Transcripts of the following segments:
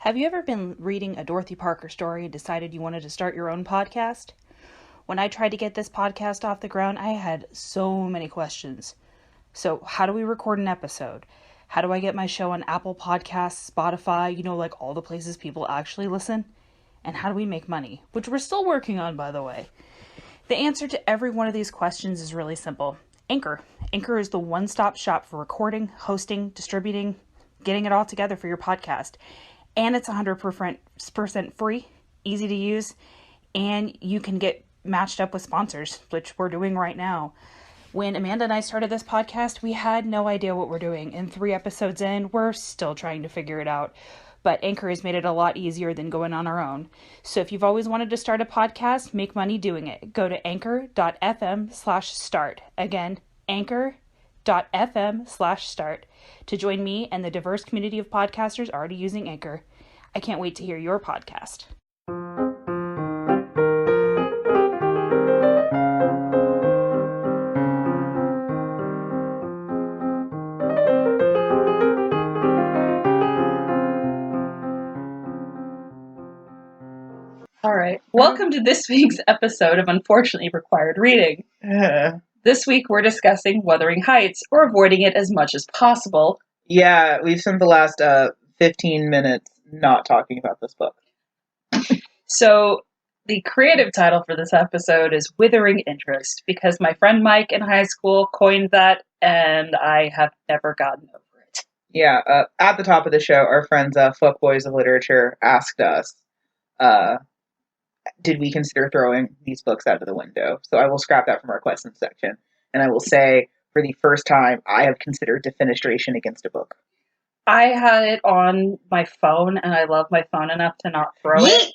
Have you ever been reading a Dorothy Parker story and decided you wanted to start your own podcast? When I tried to get this podcast off the ground, I had so many questions. So, how do we record an episode? How do I get my show on Apple Podcasts, Spotify, like all the places people actually listen? And how do we make money? Which we're still working on, by the way. The answer to every one of these questions is really simple. Anchor. Anchor is the one-stop shop for recording, hosting, distributing, getting it all together for your podcast. And it's 100% free, easy to use, and you can get matched up with sponsors, which we're doing right now. When Amanda and I started this podcast, we had no idea what we're doing. And 3 episodes in, we're still trying to figure it out. But Anchor has made it a lot easier than going on our own. So if you've always wanted to start a podcast, make money doing it. Go to anchor.fm/start. Again, anchor.fm/start to join me and the diverse community of podcasters already using Anchor. I can't wait to hear your podcast. All right. Welcome to this week's episode of Unfortunately Required Reading. This week we're discussing Wuthering Heights, or avoiding it as much as possible. Yeah, we've spent the last 15 minutes not talking about this book. So, the creative title for this episode is Withering Interest, because my friend Mike in high school coined that, and I have never gotten over it. Yeah, at the top of the show, our friends, Fuckboys of Literature, asked us, did we consider throwing these books out of the window? So I will scrap that from our questions section. And I will say, for the first time, I have considered defenestration against a book. I had it on my phone, and I love my phone enough to not throw it.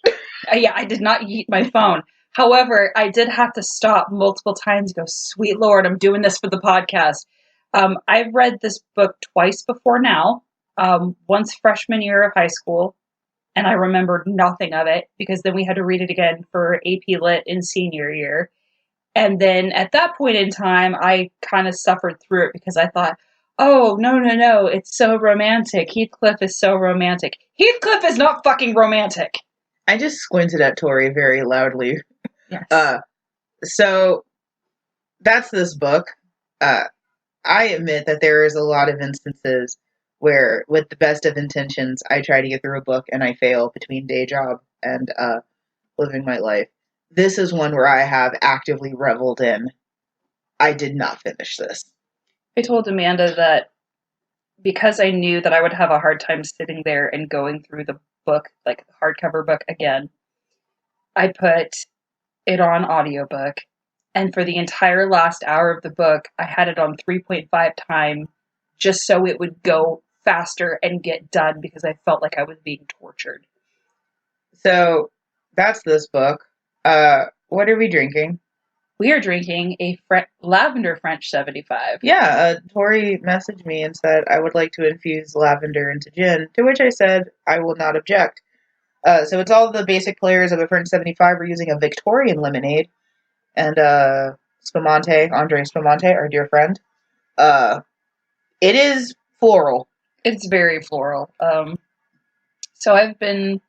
Yeah, I did not yeet my phone. However, I did have to stop multiple times and go, sweet Lord, I'm doing this for the podcast. I've read this book twice before now. Once freshman year of high school, and I remembered nothing of it because then we had to read it again for AP Lit in senior year. And then at that point in time, I kind of suffered through it because I thought, oh, no, it's so romantic. Heathcliff is so romantic. Heathcliff is not fucking romantic. I just squinted at Tori very loudly. Yes. So that's this book. I admit that there is a lot of instances where, with the best of intentions, I try to get through a book and I fail between day job and living my life. This is one where I have actively reveled in. I did not finish this. I told Amanda that because I knew that I would have a hard time sitting there and going through the book, like the hardcover book again, I put it on audiobook. And for the entire last hour of the book, I had it on 3.5 time just so it would go faster and get done because I felt like I was being tortured. So that's this book. What are we drinking? We are drinking a Lavender French 75. Yeah, Tori messaged me and said I would like to infuse lavender into gin, to which I said I will not object. So it's all the basic players of a French 75. We're using a Victorian lemonade. And Andre Spumante, our dear friend. It is floral. It's very floral. So I've been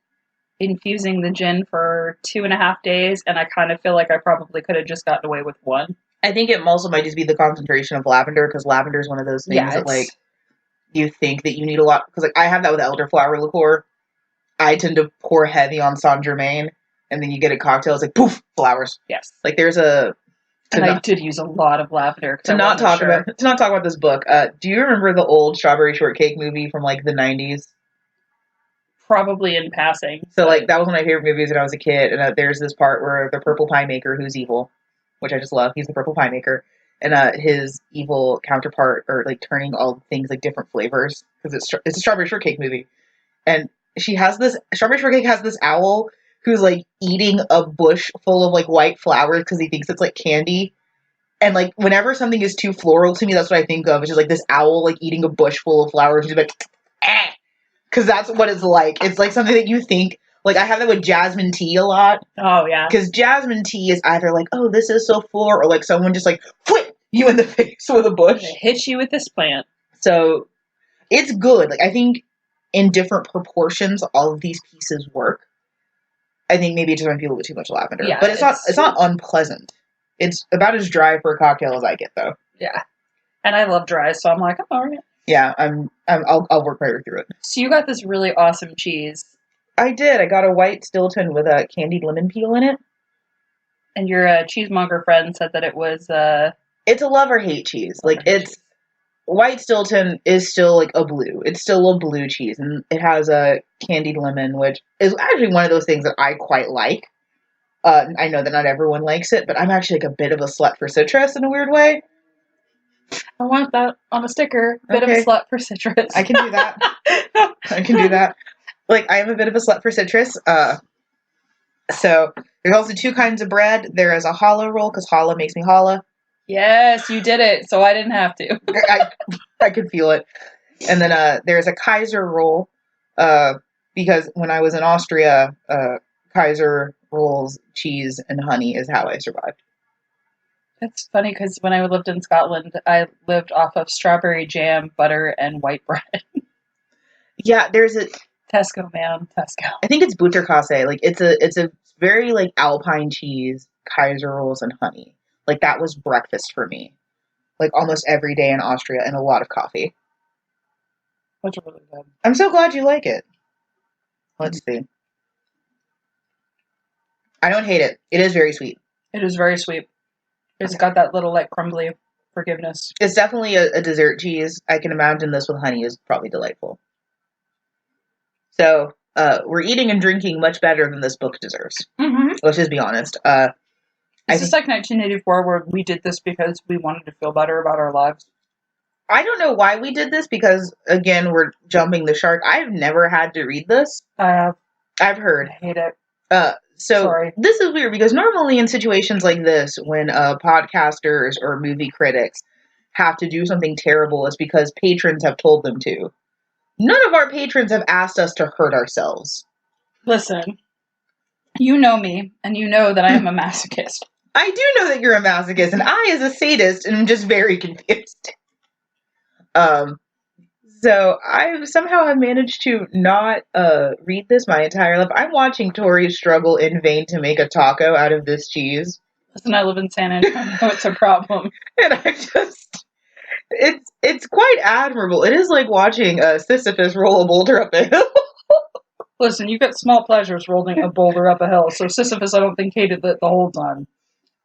infusing the gin for 2.5 days, and I kind of feel like I probably could have just gotten away with 1. I think it also might just be the concentration of lavender, because lavender is one of those things that, like, you think that you need a lot. Because, like, I have that with elderflower liqueur. I tend to pour heavy on Saint Germain, and then you get a cocktail, it's like, poof, flowers. Yes. Like, there's a... I did use a lot of lavender. To not talk about this book, do you remember the old Strawberry Shortcake movie from, like, the 90s? Probably in passing. So, like, that was one of my favorite movies when I was a kid, and there's this part where the purple pie maker, who's evil, which I just love, he's the purple pie maker, and his evil counterpart are, like, turning all things, like, different flavors, because it's a Strawberry Shortcake movie, and Strawberry Shortcake has this owl who's, like, eating a bush full of, like, white flowers because he thinks it's, like, candy. And, like, whenever something is too floral to me, that's what I think of. It's just, like, this owl, like, eating a bush full of flowers. He's like, eh! Because that's what it's like. It's, like, something that you think... Like, I have that with jasmine tea a lot. Oh, yeah. Because jasmine tea is either, like, oh, this is so floral, or, like, someone just, like, whip you in the face with a bush. It hits you with this plant. So, it's good. Like, I think in different proportions all of these pieces work. I think maybe it just might be a little bit too much lavender. Yeah, but it's not unpleasant. It's about as dry for a cocktail as I get, though. Yeah. And I love dry, so I'm like, all right. Yeah, I'll work my way through it. So you got this really awesome cheese. I did. I got a white Stilton with a candied lemon peel in it. And your cheesemonger friend said that it was... It's a love or hate cheese. Like, it's... White Stilton is still, like, a blue. It's still a blue cheese. And it has a candied lemon, which is actually one of those things that I quite like. I know that not everyone likes it, but I'm actually, like, a bit of a slut for citrus in a weird way. I want that on a sticker. Bit of a slut for citrus. I can do that. I can do that. Like, I am a bit of a slut for citrus. So, there's also two kinds of bread. There is a challah roll, because challah makes me holla. Yes, you did it, so I didn't have to. I could feel it. And then there's a Kaiser roll, because when I was in Austria, Kaiser rolls, cheese, and honey is how I survived. It's funny, because when I lived in Scotland, I lived off of strawberry jam, butter, and white bread. Yeah, there's a... Tesco, man. Tesco. I think it's Butterkäse. Like, it's a very, like, alpine cheese, Kaiser rolls, and honey. Like, that was breakfast for me. Like, almost every day in Austria, and a lot of coffee. That's really good. I'm so glad you like it. Let's see. I don't hate it. It is very sweet. It is very sweet. It's got that little, like, crumbly forgiveness. It's definitely a dessert cheese. I can imagine this with honey is probably delightful. So, we're eating and drinking much better than this book deserves. Mm-hmm. Let's just be honest. Is this like 1984 where we did this because we wanted to feel better about our lives? I don't know why we did this because, again, we're jumping the shark. I've never had to read this. I have. I've heard. I hate it. Sorry. This is weird because normally in situations like this, when podcasters or movie critics have to do something terrible, it's because patrons have told them to. None of our patrons have asked us to hurt ourselves. Listen, you know me, and you know that I am a masochist. I do know that you're a masochist, and I, as a sadist, am just very confused. So I somehow have managed to not read this my entire life. I'm watching Tori struggle in vain to make a taco out of this cheese. Listen, I live in San Antonio. It's a problem. And I just... It's quite admirable. It is like watching Sisyphus roll a boulder up a hill. Listen, you get small pleasures rolling a boulder up a hill, so Sisyphus I don't think hated it the whole time.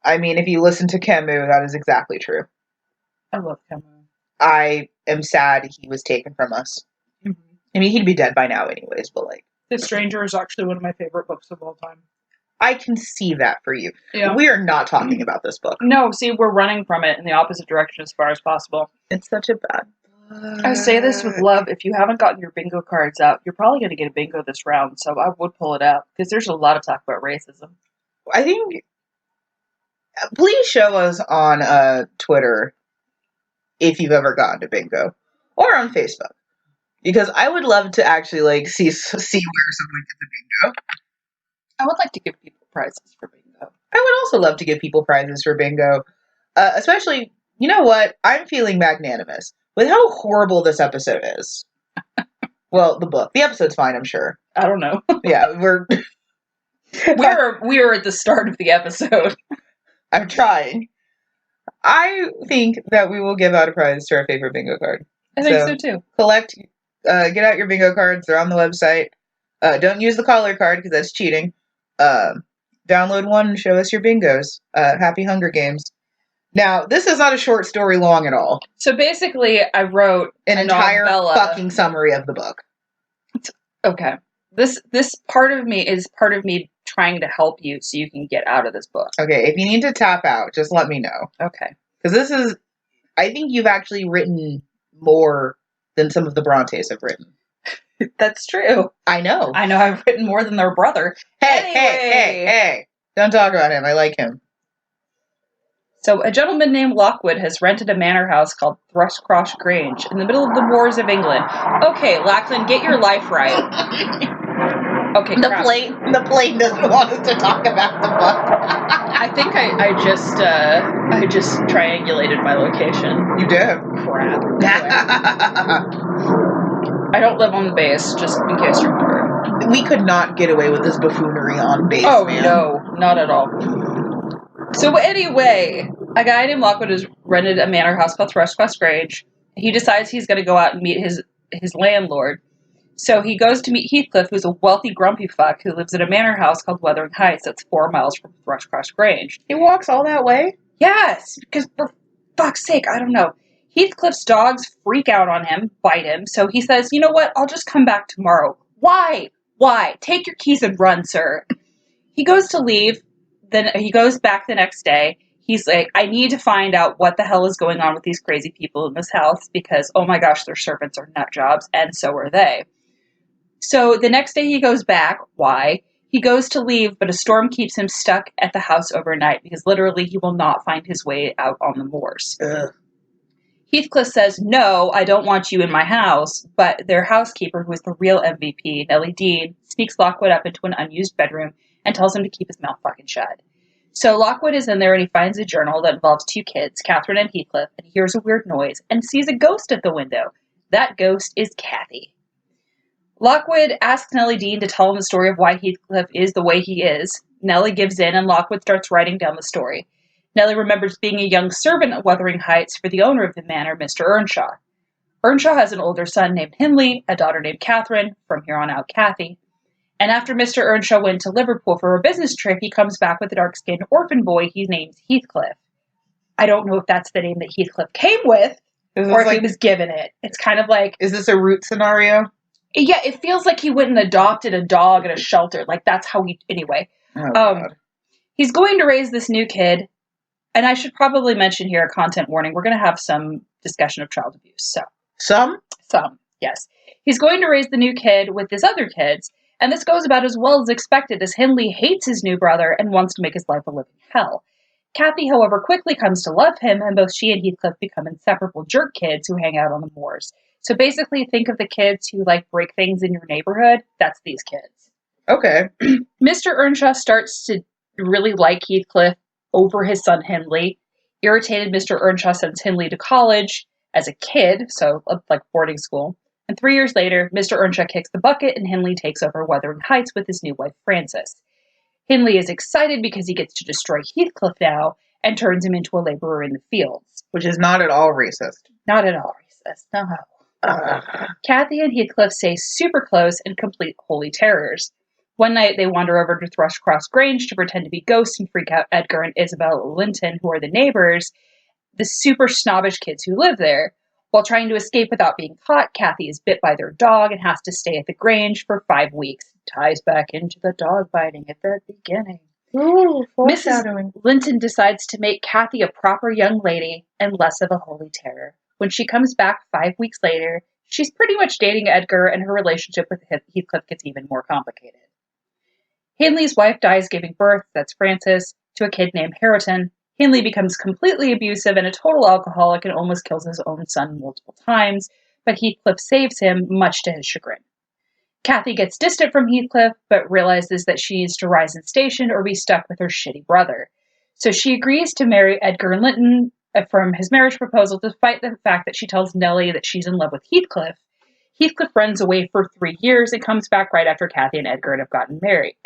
I mean, if you listen to Camus, that is exactly true. I love Camus. I am sad he was taken from us. Mm-hmm. I mean, he'd be dead by now anyways, but like... The Stranger is actually one of my favorite books of all time. I can see that for you. Yeah. We are not talking about this book. No, see, we're running from it in the opposite direction as far as possible. It's such a bad book. I say this with love. If you haven't gotten your bingo cards out, you're probably going to get a bingo this round, so I would pull it out, because there's a lot of talk about racism. I think... Please show us on Twitter if you've ever gotten to bingo, or on Facebook, because I would love to actually like see where someone gets a bingo. I would like to give people prizes for bingo. I would also love to give people prizes for bingo, especially, you know what? I'm feeling magnanimous with how horrible this episode is. Well, the episode's fine, I'm sure. I don't know. Yeah, we're at the start of the episode. I'm trying. I think that we will give out a prize to our favorite bingo card. I think so too. Get out your bingo cards. They're on the website. Don't use the caller card because that's cheating. Download one and show us your bingos. Happy Hunger Games. Now, this is not a short story long at all. So basically, I wrote an entire fucking summary of the book. Okay. This part of me is part of me trying to help you so you can get out of this book. Okay, if you need to tap out, just let me know. Okay. Because I think you've actually written more than some of the Brontes have written. That's true. I know. I've written more than their brother. Hey. Don't talk about him. I like him. So, a gentleman named Lockwood has rented a manor house called Thrushcross Grange in the middle of the moors of England. Okay, Lachlan, get your life right. Okay, the plane doesn't want us to talk about the book. I think I just triangulated my location. You did. Crap. I don't live on the base, just in case you're wondering. We could not get away with this buffoonery on base, man. No, not at all. So anyway, a guy named Lockwood has rented a manor house called Thrushcross Grange. He decides he's going to go out and meet his landlord. So he goes to meet Heathcliff, who's a wealthy grumpy fuck who lives at a manor house called Wuthering Heights that's 4 miles from Thrushcross Grange. He walks all that way? Yes, because for fuck's sake, I don't know. Heathcliff's dogs freak out on him, bite him, so he says, you know what, I'll just come back tomorrow. Why? Take your keys and run, sir. He goes to leave, then he goes back the next day. He's like, I need to find out what the hell is going on with these crazy people in this house because, oh my gosh, their servants are nut jobs, and so are they. So the next day he goes back. Why? He goes to leave, but a storm keeps him stuck at the house overnight because literally he will not find his way out on the moors. Ugh. Heathcliff says, no, I don't want you in my house, but their housekeeper, who is the real MVP, Nellie Dean, sneaks Lockwood up into an unused bedroom and tells him to keep his mouth fucking shut. So Lockwood is in there and he finds a journal that involves 2 kids, Catherine and Heathcliff, and he hears a weird noise and sees a ghost at the window. That ghost is Kathy. Lockwood asks Nellie Dean to tell him the story of why Heathcliff is the way he is. Nellie gives in and Lockwood starts writing down the story. Nellie remembers being a young servant at Wuthering Heights for the owner of the manor, Mr. Earnshaw. Earnshaw has an older son named Hindley, a daughter named Catherine, from here on out Kathy. And after Mr. Earnshaw went to Liverpool for a business trip, he comes back with a dark-skinned orphan boy he names Heathcliff. I don't know if that's the name that Heathcliff came with, or if he was given it. It's kind of like... Is this a root scenario? Yeah, it feels like he went and adopted a dog at a shelter. Like, that's how he... Anyway. Oh, God. He's going to raise this new kid. And I should probably mention here a content warning. We're going to have some discussion of child abuse. So Some, yes. He's going to raise the new kid with his other kids. And this goes about as well as expected, as Hindley hates his new brother and wants to make his life a living hell. Kathy, however, quickly comes to love him, and both she and Heathcliff become inseparable jerk kids who hang out on the moors. So basically, think of the kids who, like, break things in your neighborhood. That's these kids. Okay. Mr. Earnshaw starts to really like Heathcliff over his son Hindley. Irritated, Mr. Earnshaw sends Hindley to college as a kid, so like boarding school. And 3 years later, Mr. Earnshaw kicks the bucket and Hindley takes over Wuthering Heights with his new wife, Frances. Hindley is excited because he gets to destroy Heathcliff now and turns him into a laborer in the fields. Which is not at all racist. Not at all racist, no. Kathy and Heathcliff stay super close and complete holy terrors. One night, they wander over to Thrushcross Grange to pretend to be ghosts and freak out Edgar and Isabella Linton, who are the neighbors, the super snobbish kids who live there. While trying to escape without being caught, Kathy is bit by their dog and has to stay at the Grange for 5 weeks. Ties back into the dog biting at the beginning. Ooh, Mrs. Linton decides to make Kathy a proper young lady and less of a holy terror. When she comes back 5 weeks later, she's pretty much dating Edgar, and her relationship with Heathcliff gets even more complicated. Hindley's wife dies giving birth, that's Frances, to a kid named Hareton. Hindley becomes completely abusive and a total alcoholic and almost kills his own son multiple times, but Heathcliff saves him, much to his chagrin. Kathy gets distant from Heathcliff, but realizes that she needs to rise in station or be stuck with her shitty brother. So she agrees to marry Edgar Linton from his marriage proposal, despite the fact that she tells Nellie that she's in love with Heathcliff. Heathcliff runs away for 3 years and comes back right after Kathy and Edgar have gotten married.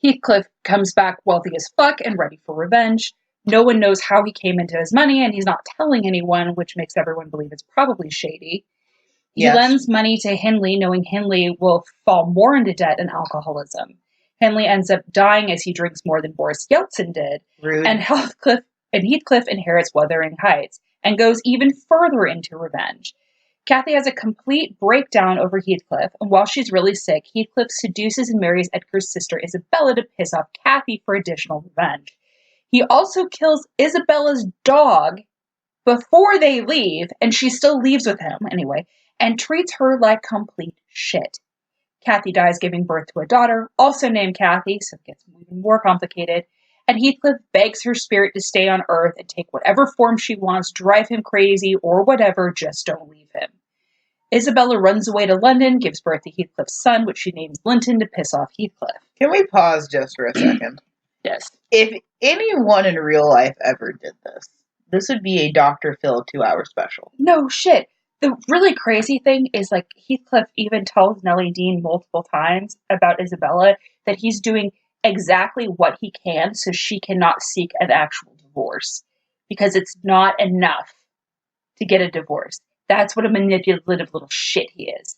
Heathcliff comes back wealthy as fuck and ready for revenge. No one knows how he came into his money, and he's not telling anyone, which makes everyone believe it's probably shady. He lends money to Hindley, knowing Hindley will fall more into debt and alcoholism. Hindley ends up dying as he drinks more than Boris Yeltsin did. Rude. And Heathcliff inherits Wuthering Heights and goes even further into revenge. Kathy has a complete breakdown over Heathcliff, and while she's really sick, Heathcliff seduces and marries Edgar's sister Isabella to piss off Kathy for additional revenge. He also kills Isabella's dog before they leave, and she still leaves with him anyway, and treats her like complete shit. Kathy dies giving birth to a daughter, also named Kathy, so it gets even more complicated, and Heathcliff begs her spirit to stay on Earth and take whatever form she wants, drive him crazy, or whatever, just don't leave him. Isabella runs away to London, gives birth to Heathcliff's son, which she names Linton to piss off Heathcliff. Can we pause just for a second? Yes. If anyone in real life ever did this, this would be a Dr. Phil 2-hour special. No shit. The really crazy thing is, like, Heathcliff even tells Nellie Dean multiple times about Isabella that he's doing exactly what he can so she cannot seek an actual divorce. Because it's not enough to get a divorce. That's what a manipulative little shit he is.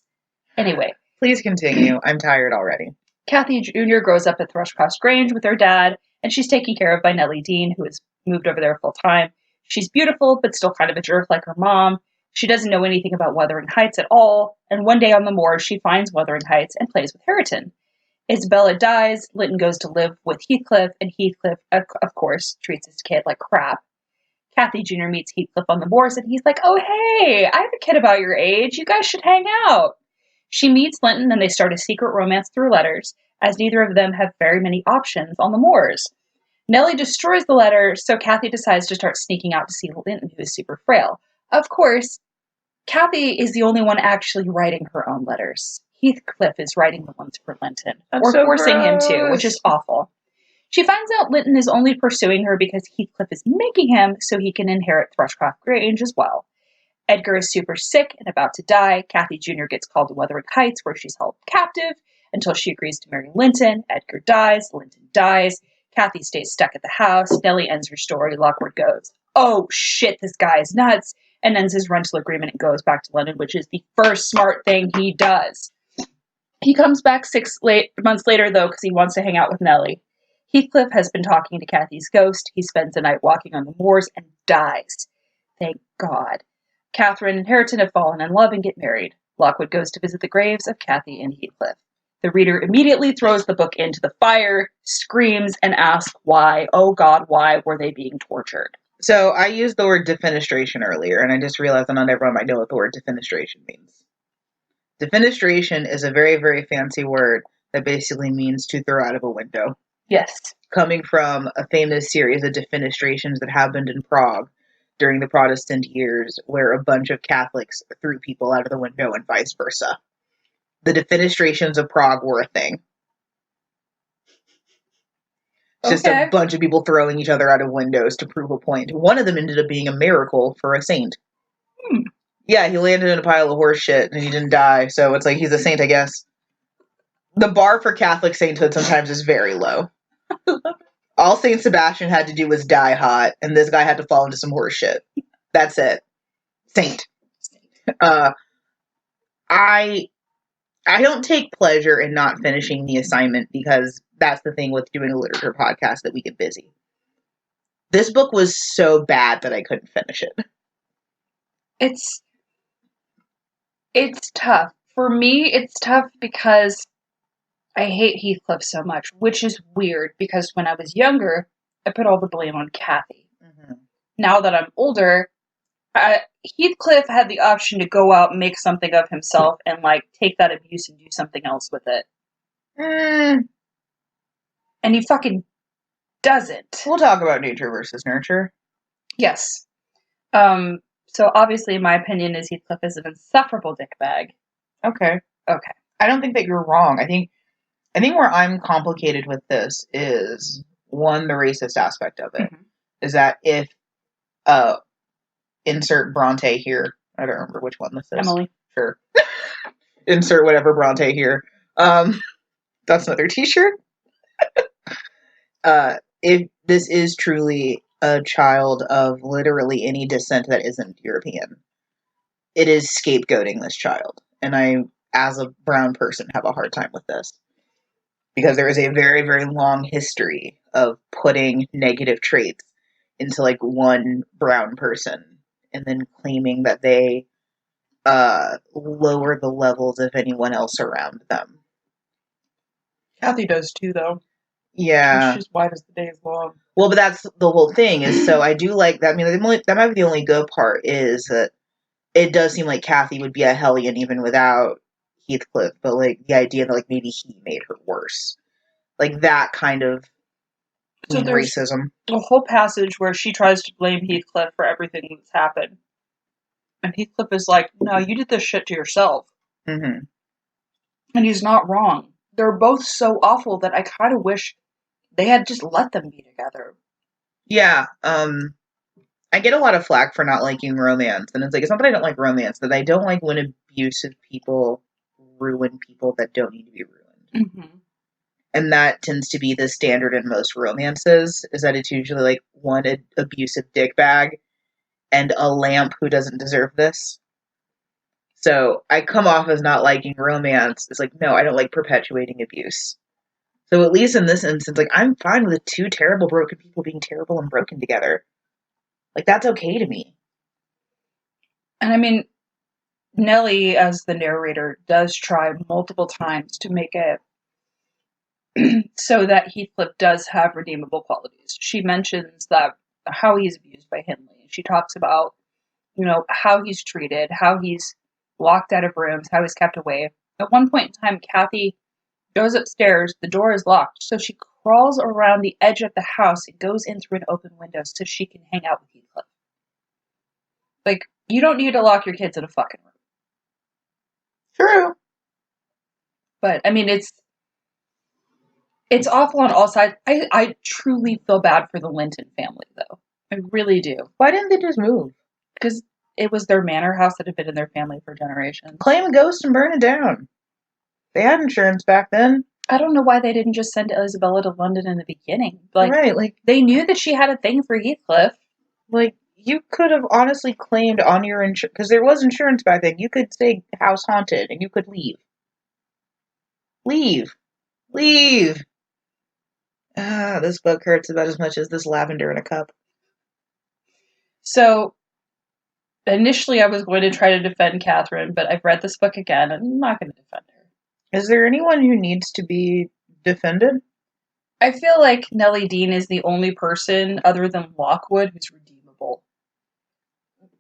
Anyway. Please continue. I'm tired already. Kathy Jr. grows up at Thrushcross Grange with her dad, and she's taken care of by Nellie Dean, who has moved over there full time. She's beautiful, but still kind of a jerk like her mom. She doesn't know anything about Wuthering Heights at all, and one day on the moor, she finds Wuthering Heights and plays with Hareton. Isabella dies, Linton goes to live with Heathcliff, and Heathcliff, of course, treats his kid like crap. Kathy Jr. meets Heathcliff on the moors, and he's like, oh, hey, I have a kid about your age. You guys should hang out. She meets Linton, and they start a secret romance through letters, as neither of them have very many options on the moors. Nellie destroys the letter, so Kathy decides to start sneaking out to see Linton, who is super frail. Of course, Kathy is the only one actually writing her own letters. Heathcliff is writing the ones for Linton, or so forcing him to, which is awful. She finds out Linton is only pursuing her because Heathcliff is making him so he can inherit Thrushcross Grange as well. Edgar is super sick and about to die. Kathy Jr. gets called to Wuthering Heights, where she's held captive until she agrees to marry Linton. Edgar dies. Linton dies. Kathy stays stuck at the house. Nellie ends her story. Lockwood goes, oh shit, this guy is nuts, and ends his rental agreement and goes back to London, which is the first smart thing he does. He comes back 6 months later, though, because he wants to hang out with Nellie. Heathcliff has been talking to Kathy's ghost. He spends the night walking on the moors and dies. Thank God. Catherine and Hareton have fallen in love and get married. Lockwood goes to visit the graves of Kathy and Heathcliff. The reader immediately throws the book into the fire, screams, and asks why, oh God, why were they being tortured? So I used the word defenestration earlier, and I just realized that not everyone might know what the word defenestration means. Defenestration is a very, very fancy word that basically means to throw out of a window. Yes. Coming from a famous series of defenestrations that happened in Prague during the Protestant years, where a bunch of Catholics threw people out of the window and vice versa. The defenestrations of Prague were a thing. It's just a bunch of people throwing each other out of windows to prove a point. One of them ended up being a miracle for a saint. Yeah, he landed in a pile of horse shit and he didn't die, so it's like he's a saint, I guess. The bar for Catholic sainthood sometimes is very low. All Saint Sebastian had to do was die hot, and this guy had to fall into some horse shit. That's it. Saint. I don't take pleasure in not finishing the assignment because that's the thing with doing a literature podcast, that we get busy. This book was so bad that I couldn't finish it. It's tough. For me, it's tough because I hate Heathcliff so much, which is weird because when I was younger, I put all the blame on Kathy. Mm-hmm. Now that I'm older, Heathcliff had the option to go out and make something of himself and, like, take that abuse and do something else with it. And he fucking doesn't. We'll talk about nature versus nurture. Yes. So obviously my opinion is Heathcliff is an insufferable dickbag. Okay. I don't think that you're wrong. I think where I'm complicated with this is, one, the racist aspect of it. Mm-hmm. Is that if insert Bronte here. I don't remember which one this is. Emily. Sure. Insert whatever Bronte here. That's another t-shirt. If this is truly a child of literally any descent that isn't European, it is scapegoating this child. And I, as a brown person, have a hard time with this. Because there is a very, very long history of putting negative traits into, like, one brown person and then claiming that they lower the levels of anyone else around them. Kathy does too, though. Yeah. She's white as the day is long. Well, but that's the whole thing, is so I do like that. I mean, that might be the only good part, is that it does seem like Kathy would be a hellion even without Heathcliff, but, like, the idea that, like, maybe he made her worse. Like, that kind of racism. A whole passage where she tries to blame Heathcliff for everything that's happened. And Heathcliff is like, no, you did this shit to yourself. Mm-hmm. And he's not wrong. They're both so awful that I kind of wish they had just let them be together. Yeah. I get a lot of flack for not liking romance, and it's like, it's not that I don't like romance, that I don't like when abusive people ruin people that don't need to be ruined. Mm-hmm. And that tends to be the standard in most romances, is that it's usually like one abusive dickbag and a lamp who doesn't deserve this. So I come off as not liking romance. It's like, no, I don't like perpetuating abuse. So at least in this instance, like, I'm fine with two terrible broken people being terrible and broken together. Like, that's okay to me. And I mean, Nellie, as the narrator, does try multiple times to make it so that Heathcliff does have redeemable qualities. She mentions that how he's abused by Hindley. She talks about, how he's treated, how he's locked out of rooms, how he's kept away. At one point in time, Kathy goes upstairs, the door is locked, so she crawls around the edge of the house and goes in through an open window so she can hang out with Heathcliff. Like, you don't need to lock your kids in a fucking room. True. But, I mean, it's awful on all sides. I truly feel bad for the Linton family, though. I really do. Why didn't they just move? Because it was their manor house that had been in their family for generations. Claim a ghost and burn it down. They had insurance back then. I don't know why they didn't just send Isabella to London in the beginning. Like, right, like, they knew that she had a thing for Heathcliff. Like, you could have honestly claimed on your insurance, because there was insurance back then, you could say house haunted, and you could leave. Leave! This book hurts about as much as this lavender in a cup. So, initially I was going to try to defend Catherine, but I've read this book again, and I'm not going to defend her. Is there anyone who needs to be defended? I feel like Nellie Dean is the only person, other than Lockwood, who's redeemable.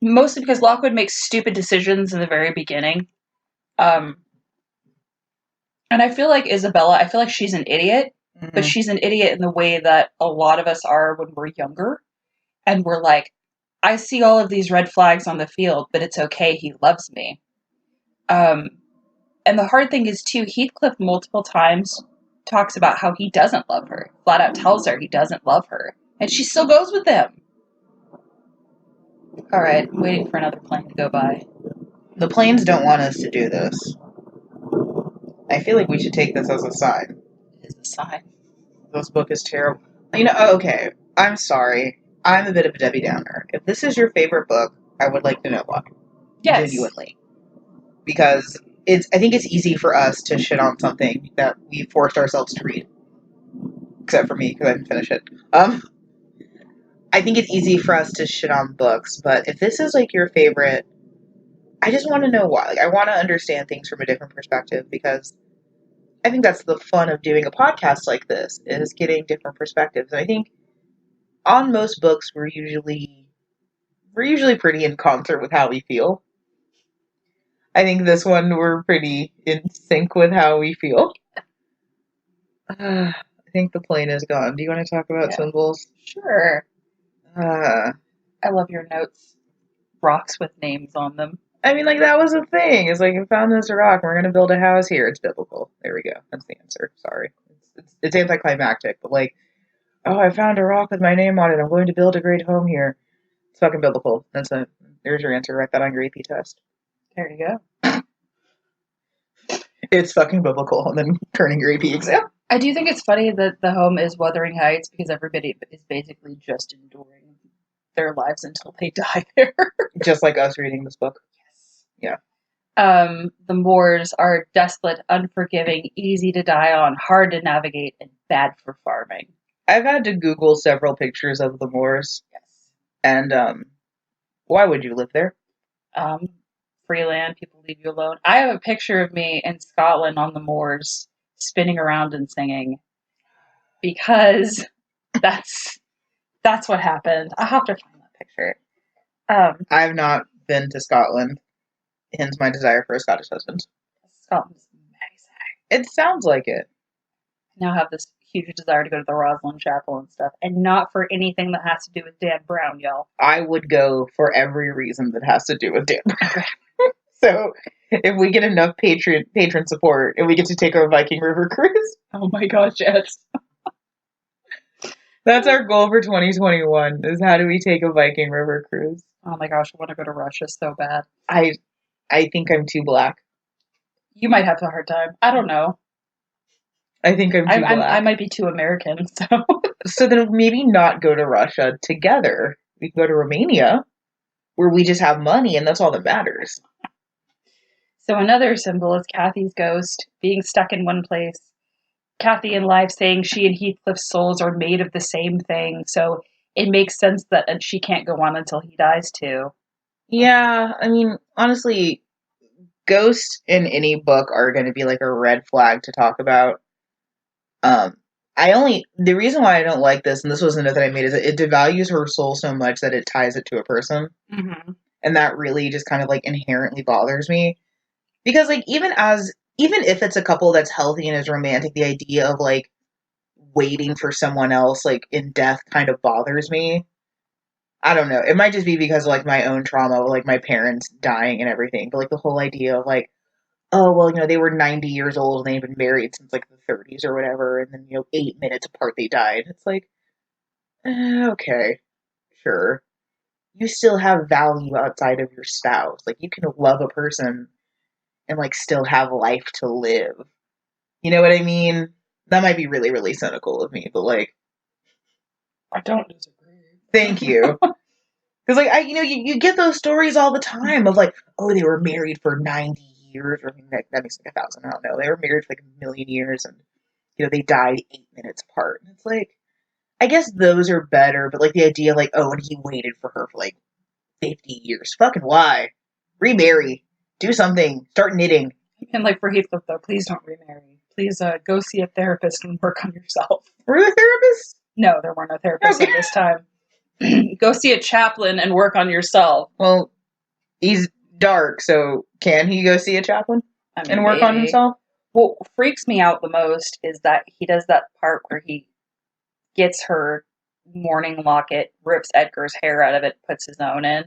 Mostly because Lockwood makes stupid decisions in the very beginning. And I feel like Isabella, I feel like she's an idiot, but she's an idiot in the way that a lot of us are when we're younger. And we're like, I see all of these red flags on the field, but it's okay, he loves me. And the hard thing is, too, Heathcliff multiple times talks about how he doesn't love her. Flat out tells her he doesn't love her. And she still goes with him. Alright, waiting for another plane to go by. The planes don't want us to do this. I feel like we should take this as a sign. It is a sign. This book is terrible. Okay, I'm sorry. I'm a bit of a Debbie Downer. If this is your favorite book, I would like to know why. Yes. Genuinely. Because I think it's easy for us to shit on something that we forced ourselves to read. Except for me, because I didn't finish it. I think it's easy for us to shit on books, but if this is, like, your favorite, I just want to know why. Like, I want to understand things from a different perspective, because I think that's the fun of doing a podcast like this, is getting different perspectives. And I think on most books, we're usually pretty in concert with how we feel. I think this one, we're pretty in sync with how we feel. I think the plane is gone. Do you want to talk about symbols? Sure. I love your notes. Rocks with names on them. I mean, like, that was a thing. It's like, I found this rock, we're going to build a house here. It's biblical. There we go. That's the answer. Sorry. It's anticlimactic, but like, oh, I found a rock with my name on it. I'm going to build a great home here. It's fucking biblical. There's your answer. Write that on your AP test. There you go. It's fucking biblical, and then turning your AP exam. I do think it's funny that the home is Wuthering Heights, because everybody is basically just enduring their lives until they die there. Just like us reading this book. Yes. Yeah. The moors are desolate, unforgiving, easy to die on, hard to navigate, and bad for farming. I've had to Google several pictures of the moors. Yes. And, why would you live there? Free land, people leave you alone. I have a picture of me in Scotland on the moors, spinning around and singing, because that's what happened. I'll have to find that picture. I've not been to Scotland, hence my desire for a Scottish husband. Scotland's amazing. It sounds like it. I now have this huge desire to go to the Rosslyn Chapel and stuff, and not for anything that has to do with Dan Brown, y'all. I would go for every reason that has to do with Dan Brown. So, if we get enough patron support, and we get to take our Viking River cruise. Oh my gosh, yes. That's our goal for 2021 is how do we take a Viking River cruise? Oh my gosh, I want to go to Russia so bad. I think I'm too black. You might have a hard time. I don't know. I think I'm too black. I might be too American, so. So then maybe not go to Russia together. We can go to Romania, where we just have money and that's all that matters. So another symbol is Kathy's ghost being stuck in one place. Kathy in life saying she and Heathcliff's souls are made of the same thing, so it makes sense that she can't go on until he dies too. Yeah, I mean, honestly, ghosts in any book are going to be like a red flag to talk about. The reason why I don't like this, and this was a note that I made, is that it devalues her soul so much that it ties it to a person. Mm-hmm. And that really just kind of like inherently bothers me. Because like even if it's a couple that's healthy and is romantic, the idea of like waiting for someone else like in death kind of bothers me. I don't know. It might just be because of like my own trauma, like my parents dying and everything. But like the whole idea of like, oh well, they were 90 years old and they've been married since like the 30s or whatever, and then 8 minutes apart they died. It's like, okay, sure. You still have value outside of your spouse. Like you can love a person and like still have life to live. You know what I mean? That might be really, really cynical of me, but like, I don't disagree. thank you. Because like you get those stories all the time of like, oh, they were married for 90 years, or I mean that makes like 1,000. I don't know. They were married for like a million years, and they died 8 minutes apart. And it's like, I guess those are better, but like the idea like, oh, and he waited for her for like 50 years. Fucking why? Remarry. Do something. Start knitting. And like for Heathcliff though, please don't remarry. Please go see a therapist and work on yourself. Were there therapists? No, there were no therapists at this time. Go see a chaplain and work on yourself. Well, he's dark, so can he go see a chaplain and work on himself? What freaks me out the most is that he does that part where he gets her mourning locket, rips Edgar's hair out of it, puts his own in.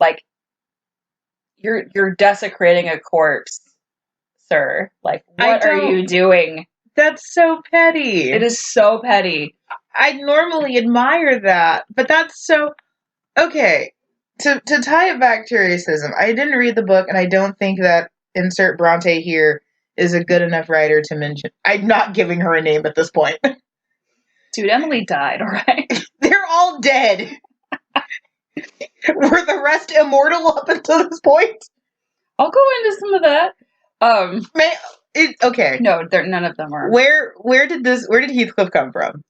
Like, you're desecrating a corpse, sir. Like, what are you doing? That's so petty. It is so petty. I normally admire that, but that's so... Okay, to tie it back to racism, I didn't read the book, and I don't think that insert Bronte here is a good enough writer to mention. I'm not giving her a name at this point. Dude, Emily died, alright? They're all dead. Were the rest immortal up until this point? I'll go into some of that. Okay. No, none of them are. Where did Heathcliff come from?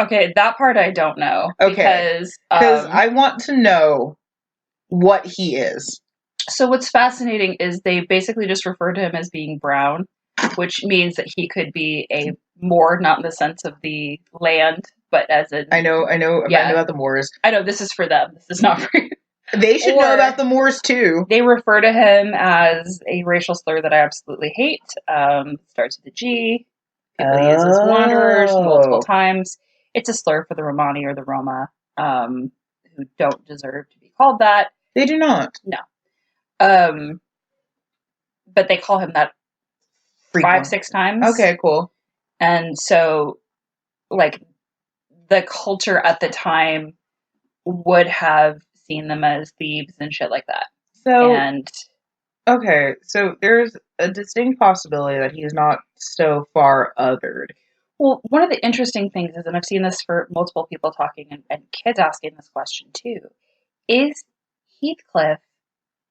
Okay, that part I don't know. Okay. Because I want to know what he is. So what's fascinating is they basically just refer to him as being brown, which means that he could be a Moor, not in the sense of the land, but as a... I know about the Moors. I know, this is for them. This is not for you. They should know about the Moors too. They refer to him as a racial slur that I absolutely hate. Starts with a G. People use as wanderers multiple times. It's a slur for the Romani or the Roma, who don't deserve to be called that. They do not. No. But they call him that 5-6 times. Okay, cool. And so, like, the culture at the time would have seen them as thieves and shit like that. Okay, so there's a distinct possibility that he's not so far othered. Well, one of the interesting things is, and I've seen this for multiple people talking and kids asking this question too, is Heathcliff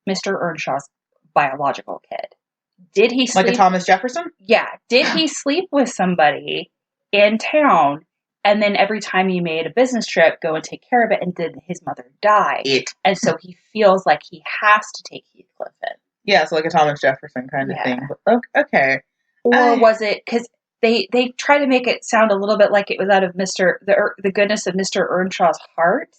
Mr. Earnshaw's biological kid? Did he sleep... Like a Thomas Jefferson? Yeah. Did he sleep with somebody in town, and then every time he made a business trip, go and take care of it, and did his mother die? And so he feels like he has to take Heathcliff in. Yeah, so like a Thomas Jefferson kind of thing. But, okay. Or was it... Because they try to make it sound a little bit like it was out of the goodness of Mr. Earnshaw's heart.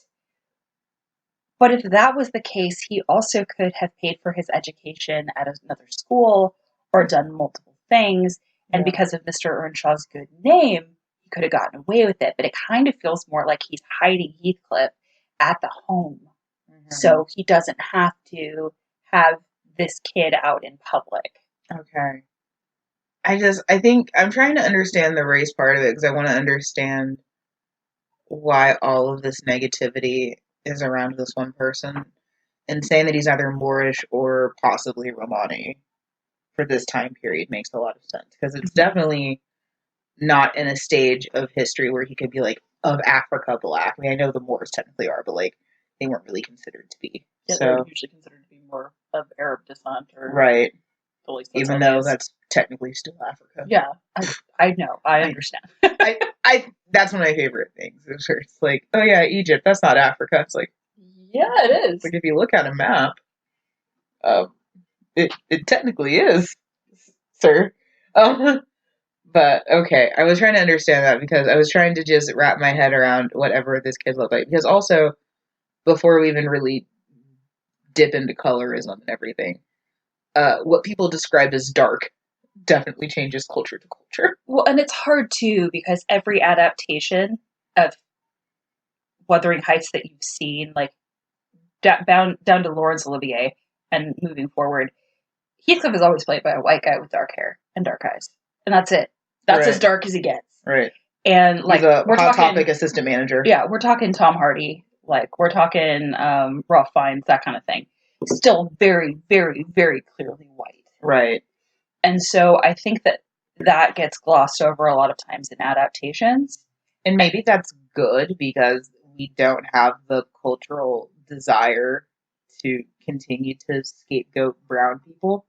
But if that was the case, he also could have paid for his education at another school or done multiple things. And because of Mr. Earnshaw's good name, he could have gotten away with it. But it kind of feels more like he's hiding Heathcliff at the home. Mm-hmm. So he doesn't have to have this kid out in public. Okay. I think I'm trying to understand the race part of it because I want to understand why all of this negativity is around this one person, and saying that he's either Moorish or possibly Romani for this time period makes a lot of sense, because it's definitely not in a stage of history where he could be like of Africa black. I mean, I know the Moors technically are, but like they weren't really considered to be. Yeah, so they're usually considered to be more of Arab descent, or right. at least Even though that's technically still Africa. Yeah, I know, I understand. I that's one of my favorite things. It's like, oh yeah, Egypt, that's not Africa. It's like, yeah, it is. Like if you look at a map, it technically is, sir. But okay, I was trying to understand that because I was trying to just wrap my head around whatever this kid looked like. Because also, before we even really dip into colorism and everything, what people describe as dark definitely changes culture to culture. Well, and it's hard too, because every adaptation of Wuthering Heights that you've seen, like down to Laurence Olivier and moving forward, Heathcliff is always played by a white guy with dark hair and dark eyes, and that's it. That's Right. as dark as he gets. Right. And like, He's a we're Hot talking Topic assistant manager. Yeah, we're talking Tom Hardy. Like, we're talking Ralph Fiennes, that kind of thing. Still very, very, very clearly white. Right. And so I think that gets glossed over a lot of times in adaptations. And maybe that's good because we don't have the cultural desire to continue to scapegoat brown people.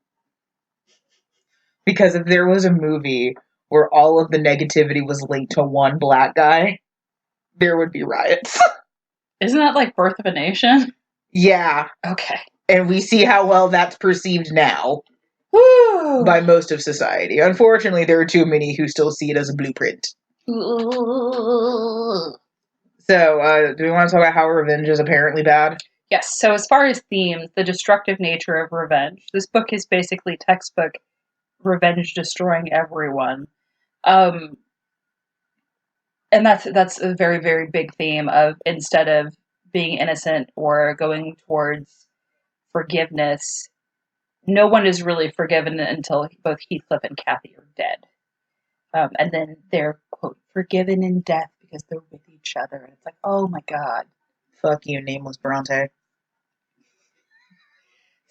Because if there was a movie where all of the negativity was linked to one black guy, there would be riots. Isn't that like Birth of a Nation? Yeah. Okay. And we see how well that's perceived now. Woo! By most of society. Unfortunately, there are too many who still see it as a blueprint. Ooh. So, do we want to talk about how revenge is apparently bad? Yes, so as far as themes, the destructive nature of revenge. This book is basically textbook revenge destroying everyone. And that's a very, very big theme of, instead of being innocent or going towards forgiveness, no one is really forgiven until both Heathcliff and Kathy are dead. And then they're, quote, forgiven in death because they're with each other. And it's like, oh my God. Fuck you, nameless Bronte.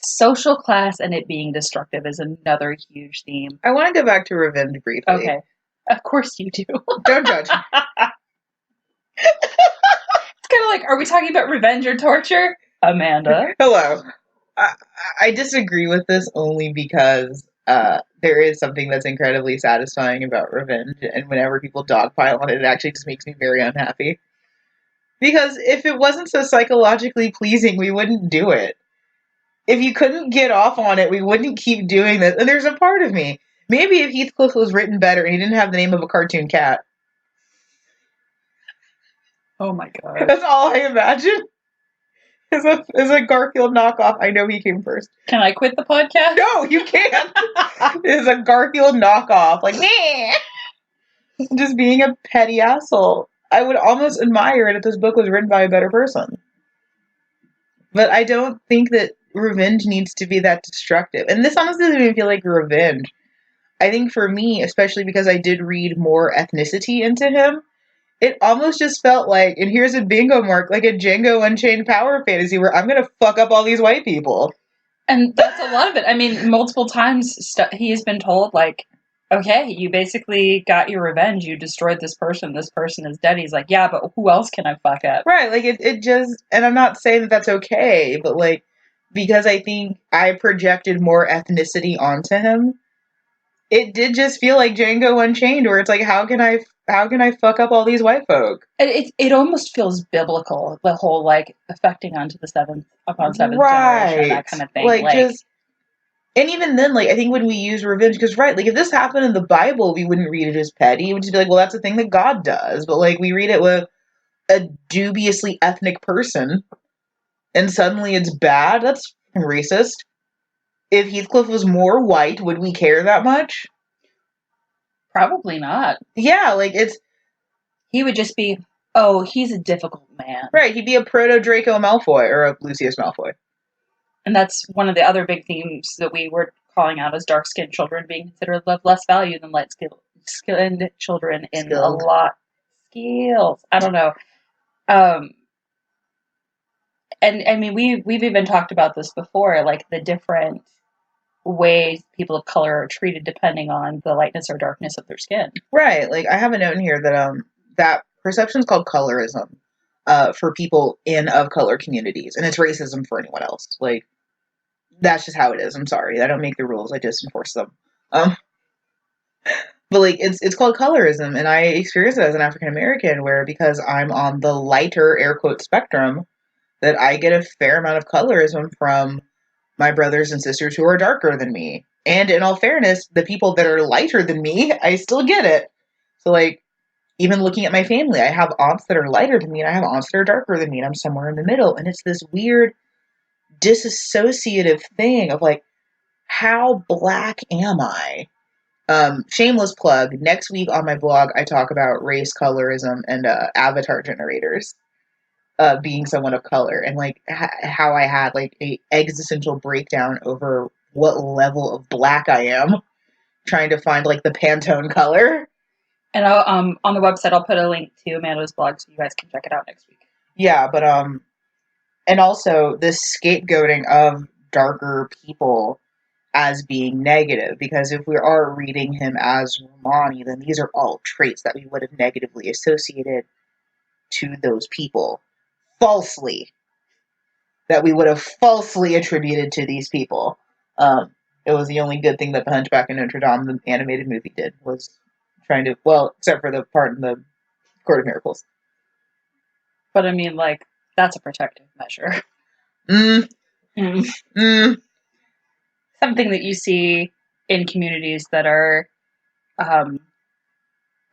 Social class and it being destructive is another huge theme. I want to go back to revenge briefly. Okay. Of course you do. Don't judge. It's kind of like, are we talking about revenge or torture? Amanda. Hello. I disagree with this only because there is something that's incredibly satisfying about revenge, and whenever people dogpile on it, it actually just makes me very unhappy. Because if it wasn't so psychologically pleasing, we wouldn't do it. If you couldn't get off on it, we wouldn't keep doing this. And there's a part of me, maybe if Heathcliff was written better and he didn't have the name of a cartoon cat. Oh my God. That's all I imagine. Is a Garfield knockoff. I know he came first. Can I quit the podcast? No, you can't. It's a Garfield knockoff. Like, meh. Just being a petty asshole. I would almost admire it if this book was written by a better person. But I don't think that revenge needs to be that destructive. And this honestly doesn't even feel like revenge. I think for me, especially because I did read more ethnicity into him, it almost just felt like, and here's a bingo mark, like a Django Unchained power fantasy where I'm going to fuck up all these white people. And that's a lot of it. I mean, multiple times he has been told, like, okay, you basically got your revenge. You destroyed this person. This person is dead. He's like, yeah, but who else can I fuck up? Right, like, it just, and I'm not saying that that's okay, but, like, because I think I projected more ethnicity onto him, it did just feel like Django Unchained, where it's like, how can I fuck up all these white folk? It almost feels biblical, the whole, like, affecting onto the seventh generation, that kind of thing. Like just, and even then, like, I think when we use revenge, because, right, like, if this happened in the Bible, we wouldn't read it as petty. It would just be like, well, that's a thing that God does. But, like, we read it with a dubiously ethnic person, and suddenly it's bad. That's racist. If Heathcliff was more white, would we care that much? Probably not. Yeah, like, he would just be, oh, he's a difficult man. Right, he'd be a proto-Draco Malfoy, or a Lucius Malfoy. And that's one of the other big themes that we were calling out as dark-skinned children being considered of less value than light-skinned children in a lot. Skills. I don't know. And I mean, we've even talked about this before, like the different ways people of color are treated depending on the lightness or darkness of their skin. Right. Like I have a note in here that that perception is called colorism for people in of color communities, and it's racism for anyone else. Like that's just how it is. I'm sorry. I don't make the rules. I just enforce them. Um, but like it's called colorism, and I experience it as an African American, where because I'm on the lighter air quote spectrum, that I get a fair amount of colorism from my brothers and sisters who are darker than me. And in all fairness, the people that are lighter than me, I still get it. So like even looking at my family, I have aunts that are lighter than me, and I have aunts that are darker than me, and I'm somewhere in the middle. And it's this weird disassociative thing of like, how black am I? Shameless plug. Next week on my blog, I talk about race, colorism, and avatar generators being someone of color, and like how I had like a existential breakdown over what level of black I am, trying to find like the Pantone color. And I'll, on the website, I'll put a link to Amanda's blog so you guys can check it out next week. Yeah, but and also this scapegoating of darker people as being negative, because if we are reading him as Romani, then these are all traits that we would have negatively associated to those people falsely, that we would have falsely attributed to these people. It was the only good thing that The Hunchback of Notre Dame, the animated movie, did, was trying to, well, except for the part in the Court of Miracles. But I mean, like, that's a protective measure. Something that you see in communities that are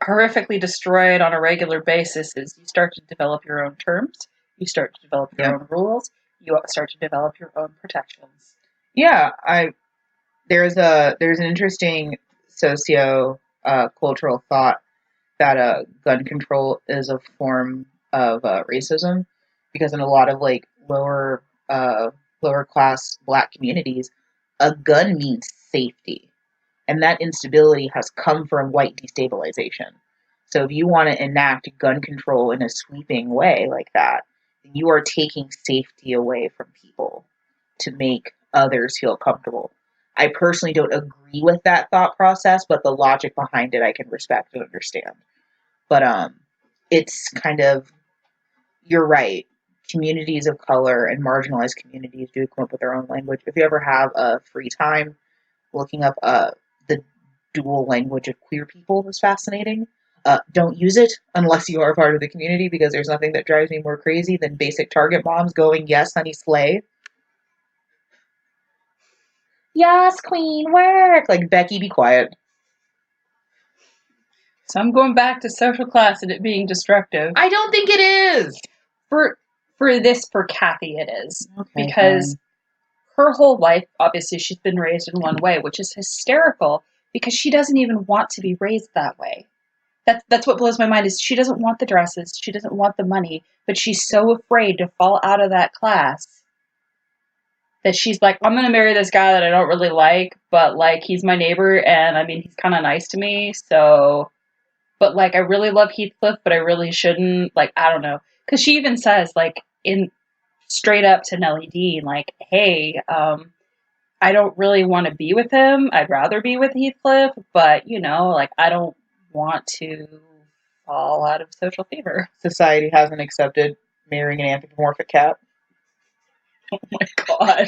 horrifically destroyed on a regular basis is you start to develop your own terms, you start to develop your own rules, you start to develop your own protections. Yeah, there's an interesting cultural thought that gun control is a form of racism, because in a lot of like lower class black communities, a gun means safety, and that instability has come from white destabilization. So if you want to enact gun control in a sweeping way like that, then you are taking safety away from people to make others feel comfortable. I personally don't agree with that thought process, but the logic behind it I can respect and understand. But it's kind of, you're right. Communities of color and marginalized communities do come up with their own language. If you ever have a free time, looking up the dual language of queer people is fascinating. Don't use it unless you are a part of the community, because there's nothing that drives me more crazy than basic Target moms going, "Yes, honey, slay." "Yes, queen, work." Like, Becky, be quiet. So I'm going back to social class and it being destructive. I don't think it is. For Kathy, it is. Okay, because fine. her whole life, obviously, she's been raised in one way, which is hysterical because she doesn't even want to be raised that way. That's what blows my mind, is she doesn't want the dresses, she doesn't want the money, but she's so afraid to fall out of that class that she's like, I'm going to marry this guy that I don't really like, but like he's my neighbor and I mean he's kind of nice to me, so, but like I really love Heathcliff, but I really shouldn't, like, I don't know, because she even says like in straight up to Nellie Dean, like, hey, I don't really want to be with him, I'd rather be with Heathcliff, but you know, like I don't want to fall out of social fever. Society hasn't accepted marrying an anthropomorphic cat. Oh my god.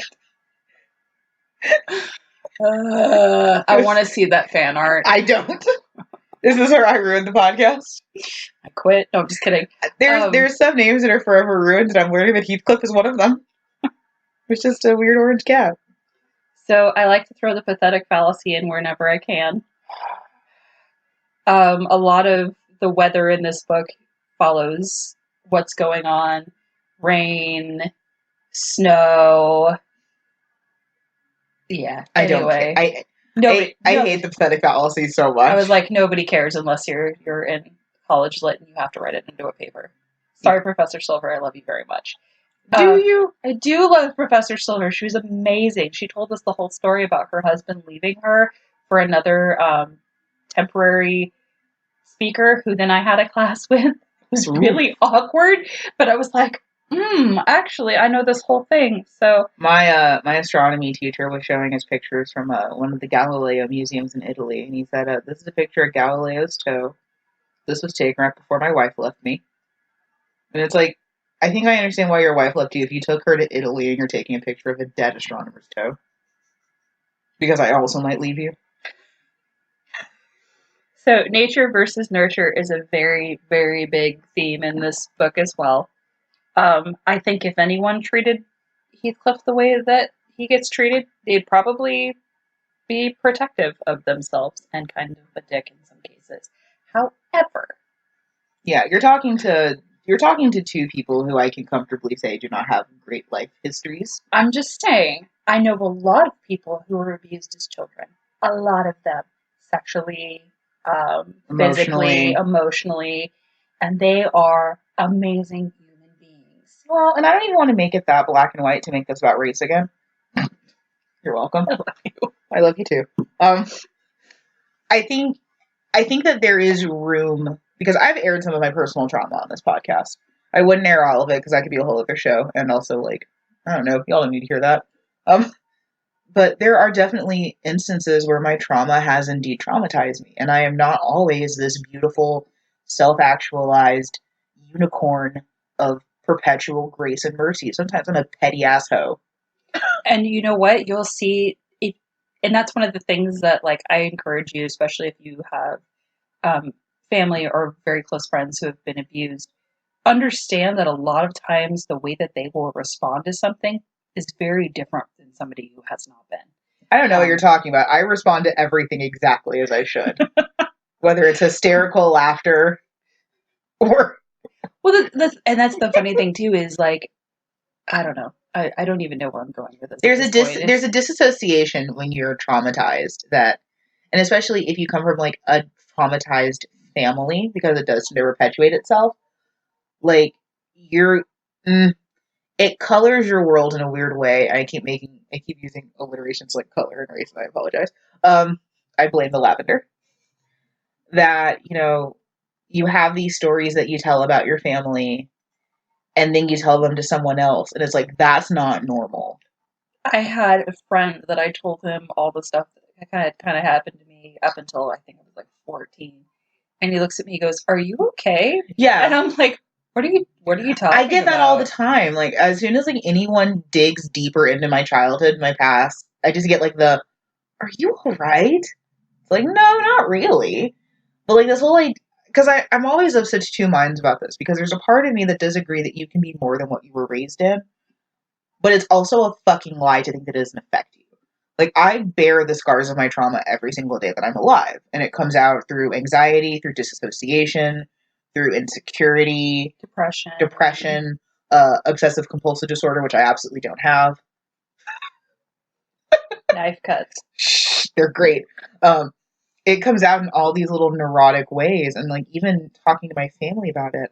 I want to see that fan art. I don't. This is where I ruined the podcast. I quit. No, I'm just kidding. There's some names that are forever ruined, and I'm learning that Heathcliff is one of them. It's just a weird orange cat. So I like to throw the pathetic fallacy in whenever I can. A lot of the weather in this book follows what's going on. Rain, snow. Yeah. Anyway. I hate the pathetic fallacy so much. I was like, nobody cares unless you're in college lit and you have to write it into a paper. Sorry, Professor Silver. I love you very much. Do you? I do love Professor Silver. She was amazing. She told us the whole story about her husband leaving her for another temporary speaker who then I had a class with. was Ooh. really awkward, but I was like, actually, I know this whole thing. So My astronomy teacher was showing us pictures from one of the Galileo museums in Italy, and he said, "This is a picture of Galileo's toe. This was taken right before my wife left me." And it's like, I think I understand why your wife left you if you took her to Italy and you're taking a picture of a dead astronomer's toe. Because I also might leave you. So nature versus nurture is a very, very big theme in this book as well. I think if anyone treated Heathcliff the way that he gets treated, they'd probably be protective of themselves and kind of a dick in some cases. However, Yeah, you're talking to two people who I can comfortably say do not have great life histories. I'm just saying, I know a lot of people who were abused as children. A lot of them. Sexually, physically, emotionally. And they are amazing human beings. Well, and I don't even want to make it that black and white to make this about race again. You're welcome. I love you. I love you too. I think that there is room, because I've aired some of my personal trauma on this podcast. I wouldn't air all of it because that could be a whole other show, and also, like, I don't know, y'all don't need to hear that. But there are definitely instances where my trauma has indeed traumatized me, and I am not always this beautiful, self-actualized unicorn of perpetual grace and mercy. Sometimes I'm a petty asshole. And you know what? You'll see, and that's one of the things that, like, I encourage you, especially if you have family or very close friends who have been abused, understand that a lot of times the way that they will respond to something is very different than somebody who has not been. I don't know what you're talking about. I respond to everything exactly as I should. Whether it's hysterical laughter or... Well, and that's the funny thing, too, is, like, I don't know. I don't even know where I'm going with this. There's a disassociation when you're traumatized that, and especially if you come from, like, a traumatized family, because it does tend to perpetuate itself, like, it colors your world in a weird way. I keep using alliterations like color and race, and I apologize. I blame the lavender. That, you have these stories that you tell about your family, and then you tell them to someone else, and it's like, that's not normal. I had a friend that I told him all the stuff that kind of happened to me up until I think I was like 14. And he looks at me, he goes, "Are you okay?" Yeah. And I'm like, what are you talking about? I get that all the time. Like, as soon as, like, anyone digs deeper into my childhood, my past, I just get, like, "Are you alright?" It's like, no, not really. But, like, this whole, like, because I'm always of such two minds about this, because there's a part of me that does agree that you can be more than what you were raised in, but it's also a fucking lie to think that it doesn't affect you. Like, I bear the scars of my trauma every single day that I'm alive, and it comes out through anxiety, through disassociation, through insecurity, depression, obsessive compulsive disorder, which I absolutely don't have. Knife cuts. They're great. It comes out in all these little neurotic ways, and, like, even talking to my family about it,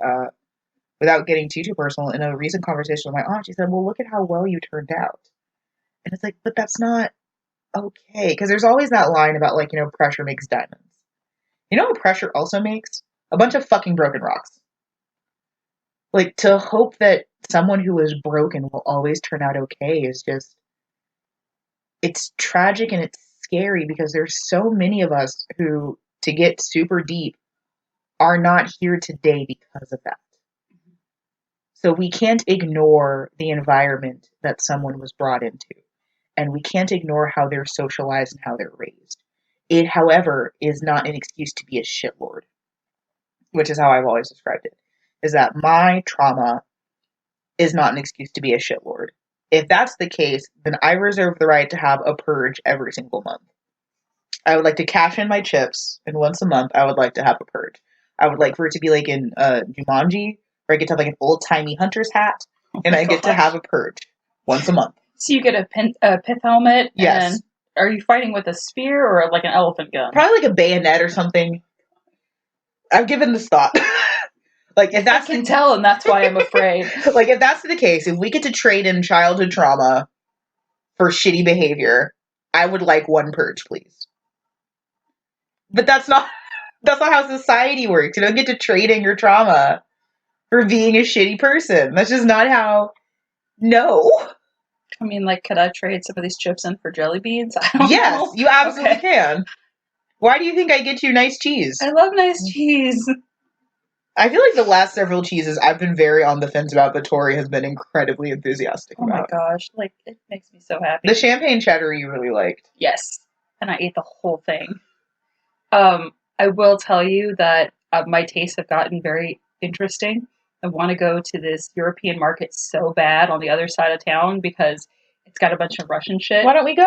without getting too personal, in a recent conversation with my aunt, she said, "Well, look at how well you turned out." And it's like, but that's not okay, because there's always that line about, like, pressure makes diamonds. You know what pressure also makes? A bunch of fucking broken rocks. Like, to hope that someone who is broken will always turn out okay is just, it's tragic and it's scary, because there's so many of us who, to get super deep, are not here today because of that. So we can't ignore the environment that someone was brought into, and we can't ignore how they're socialized and how they're raised. It, however, is not an excuse to be a shitlord, which is how I've always described it, is that my trauma is not an excuse to be a shitlord. If that's the case, then I reserve the right to have a purge every single month. I would like to cash in my chips, and once a month I would like to have a purge. I would like for it to be like in Jumanji, where I get to have like an old-timey hunter's hat, and I get to have a purge once a month. So you get a pith helmet? Yes. And are you fighting with a spear or like an elephant gun? Probably like a bayonet or something. I've given this thought. Like, if that's I can tell, and that's why I'm afraid. Like, if that's the case, if we get to trade in childhood trauma for shitty behavior, I would like one purge, please. But that's not how society works. You don't get to trade in your trauma for being a shitty person. That's just not how. No. I mean, like, could I trade some of these chips in for jelly beans? I don't Yes, know. you absolutely Okay. can. Why do you think I get you nice cheese? I love nice cheese. I feel like the last several cheeses I've been very on the fence about, but Tori has been incredibly enthusiastic Oh my about. gosh. Like, it makes me so happy. The champagne cheddar you really liked. Yes. And I ate the whole thing. I will tell you that my tastes have gotten very interesting. I want to go to this European market so bad on the other side of town because it's got a bunch of Russian shit. Why don't we go?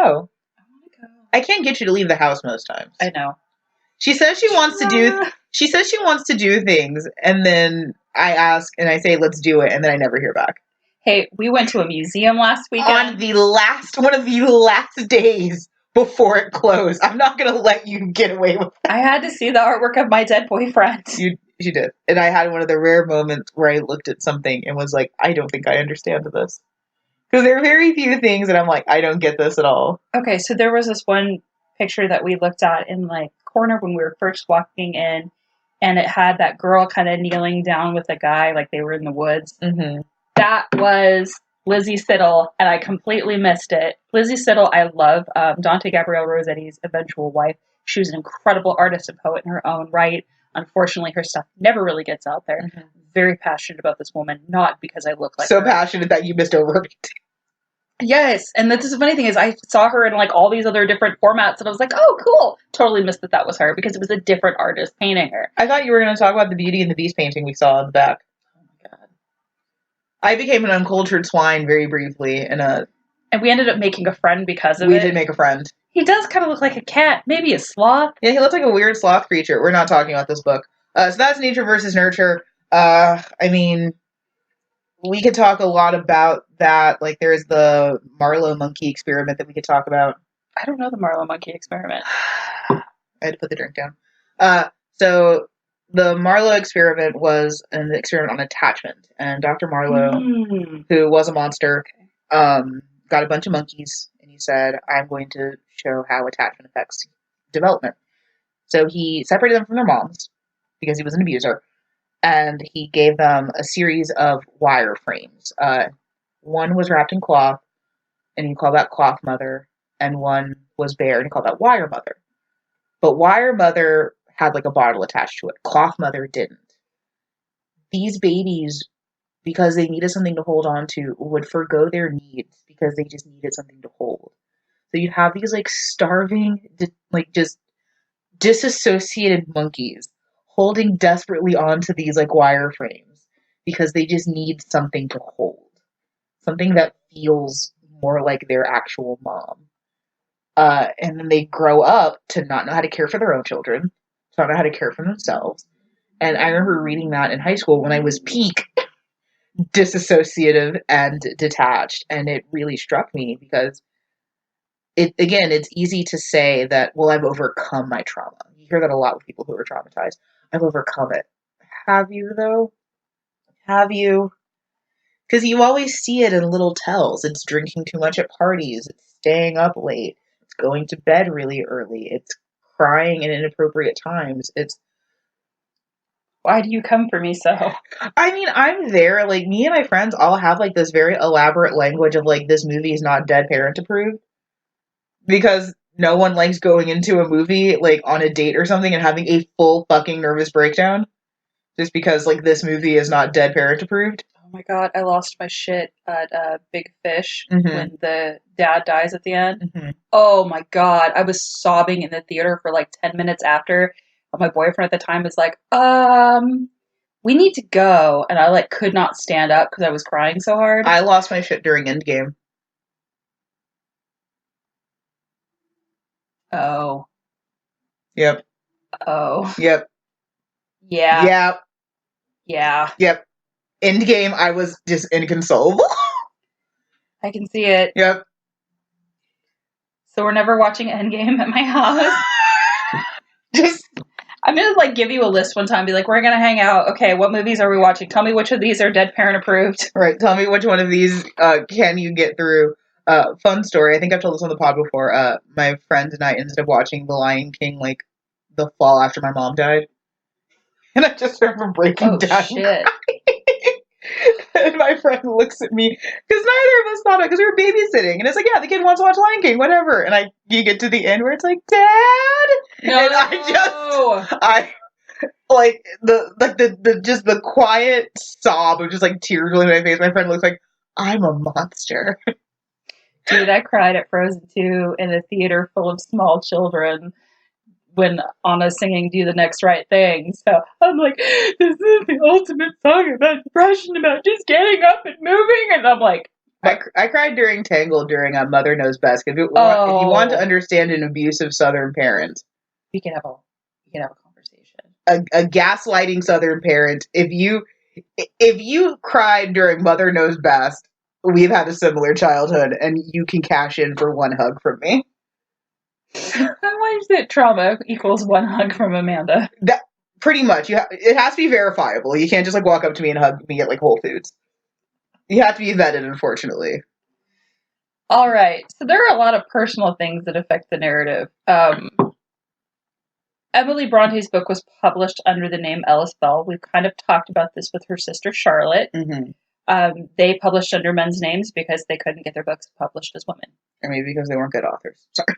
I want to go. I can't get you to leave the house most times. I know. She says she wants to do. She says she wants to do things, and then I ask and I say, "Let's do it," and then I never hear back. Hey, we went to a museum last weekend. On the last one of the last days before it closed. I'm not gonna let you get away with that. I had to see the artwork of my dead boyfriend. She did, and I had one of the rare moments where I looked at something and was like, "I don't think I understand this," because there are very few things that I'm like, "I don't get this at all." Okay, so there was this one picture that we looked at in like corner when we were first walking in, and it had that girl kind of kneeling down with a guy like they were in the woods. Mm-hmm. That was Lizzie Siddle, and I completely missed it. Lizzie Siddle, I love. Dante Gabrielle Rossetti's eventual wife. She was an incredible artist and poet in her own right. Unfortunately, her stuff never really gets out there. Mm-hmm. Very passionate about this woman, not because I look like so her. passionate that you missed over everything. Yes, and that's the funny thing is I saw her in like all these other different formats, and I was like, oh, cool. Totally missed that was her because it was a different artist painting her. I thought you were going to talk about the Beauty and the Beast painting we saw in the back. Oh my god! I became an uncultured swine very briefly, and we ended up making a friend because of it. We did make a friend. He does kind of look like a cat, maybe a sloth. Yeah, he looks like a weird sloth creature. We're not talking about this book. So that's nature versus nurture. I mean, we could talk a lot about that. Like, there's the Marlowe monkey experiment that we could talk about. I don't know the Marlowe monkey experiment. I had to put the drink down. So the Marlowe experiment was an experiment on attachment, and Dr. Marlowe, who was a monster, got a bunch of monkeys, and he said, "I'm going to show how attachment affects development." So he separated them from their moms because he was an abuser. And he gave them a series of wire frames. One was wrapped in cloth, and he called that Cloth Mother, and one was bare, and he called that Wire Mother. But Wire Mother had like a bottle attached to it. Cloth Mother didn't. These babies, because they needed something to hold on to, would forgo their needs because they just needed something to hold. So you'd have these like starving, like just disassociated monkeys holding desperately onto these like wire frames because they just need something to hold, something that feels more like their actual mom. And then they grow up to not know how to care for their own children, to not know how to care for themselves. And I remember reading that in high school when I was peak disassociative and detached, and it really struck me because it's easy to say that, well, I've overcome my trauma. You hear that a lot with people who are traumatized. I've overcome it. Have you, though? Have you? Because you always see it in little tells. It's drinking too much at parties. It's staying up late. It's going to bed really early. It's crying at inappropriate times. It's... Why do you come for me so? I mean, I'm there. Like, me and my friends all have, like, this very elaborate language of, like, this movie is not dead parent approved. Because no one likes going into a movie, like, on a date or something and having a full fucking nervous breakdown. Just because, like, this movie is not dead parent approved. Oh my god, I lost my shit at Big Fish when the dad dies at the end. Mm-hmm. Oh my god, I was sobbing in the theater for like 10 minutes after. My boyfriend at the time was like, we need to go. And I like could not stand up because I was crying so hard. I lost my shit during Endgame. Oh. Yep. Oh. Yep. Yeah. Yep. Yeah. Yep. Endgame, I was just inconsolable. I can see it. Yep. So we're never watching Endgame at my house. I'm gonna like give you a list one time. Be like, we're gonna hang out. Okay, what movies are we watching? Tell me which of these are dead parent approved. Right. Tell me which one of these can you get through. Fun story. I think I've told this on the pod before. My friend and I ended up watching The Lion King like the fall after my mom died, and I just remember breaking down. Shit. And my friend looks at me, because neither of us thought it, because we were babysitting. And it's like, yeah, the kid wants to watch Lion King, whatever. And you get to the end where it's like, Dad? No. And like, just the quiet sob of just like tears rolling my face. My friend looks like, I'm a monster. Dude, I cried at Frozen 2 in a theater full of small children when Anna's singing Do the Next Right Thing. So I'm like, this is the ultimate song about depression, about just getting up and moving. And I'm like... I cried during Tangled during Mother Knows Best. If you want to understand an abusive Southern parent... We can have a conversation. A gaslighting Southern parent. If you cried during Mother Knows Best, we've had a similar childhood, and you can cash in for one hug from me. Why is it trauma equals one hug from Amanda? That pretty much. It has to be verifiable. You can't just like walk up to me and hug me at like Whole Foods. You have to be vetted, unfortunately. All right. So there are a lot of personal things that affect the narrative. Emily Bronte's book was published under the name Ellis Bell. We've kind of talked about this with her sister Charlotte. Mm-hmm. They published under men's names because they couldn't get their books published as women. Or maybe because they weren't good authors. Sorry.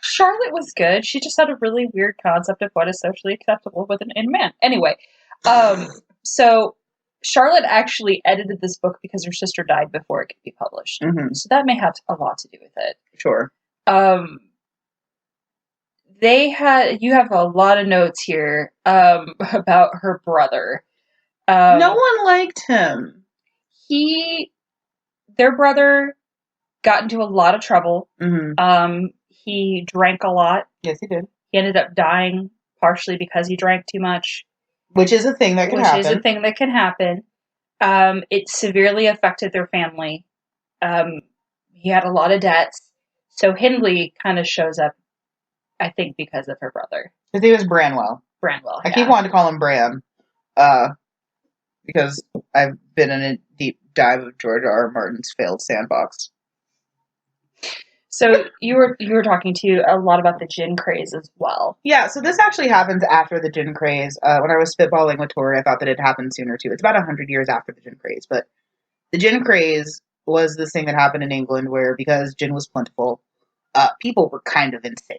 Charlotte was good. She just had a really weird concept of what is socially acceptable with a man. Anyway, so Charlotte actually edited this book because her sister died before it could be published. Mm-hmm. So that may have a lot to do with it. Sure. You have a lot of notes here about her brother. No one liked him. Their brother got into a lot of trouble. Mm-hmm. He drank a lot. Yes, he did. He ended up dying partially because he drank too much. Which is a thing that can happen. It severely affected their family. He had a lot of debts. So Hindley kind of shows up, I think, because of her brother. His name is Branwell. I keep wanting to call him Bran. Because I've been in a deep dive of George R. Martin's failed sandbox. So you were talking to a lot about the gin craze as well. Yeah, so this actually happens after the gin craze. When I was spitballing with Tori, I thought that it happened sooner too. It's about 100 years after the gin craze, but the gin craze was this thing that happened in England where, because gin was plentiful, people were kind of insane.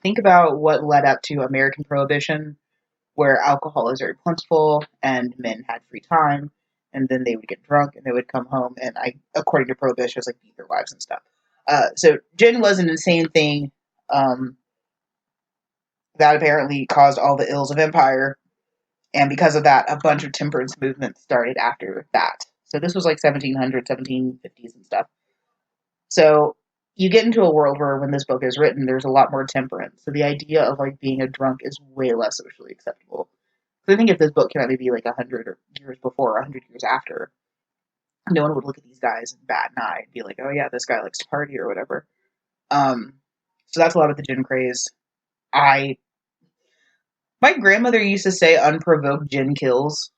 Think about what led up to American Prohibition, where alcohol is very plentiful and men had free time, and then they would get drunk and they would come home and, according to Prohibition, it was like beat their wives and stuff. So gin was an insane thing that apparently caused all the ills of empire, and because of that, a bunch of temperance movements started after that. So this was like 1700s, 1750s and stuff. So you get into a world where, when this book is written, there's a lot more temperance. So the idea of like being a drunk is way less socially acceptable. So I think if this book came out maybe like 100 years before, 100 years after, no one would look at these guys and bat an eye and be like, oh yeah, this guy likes to party or whatever. So that's a lot of the gin craze. My grandmother used to say unprovoked gin kills.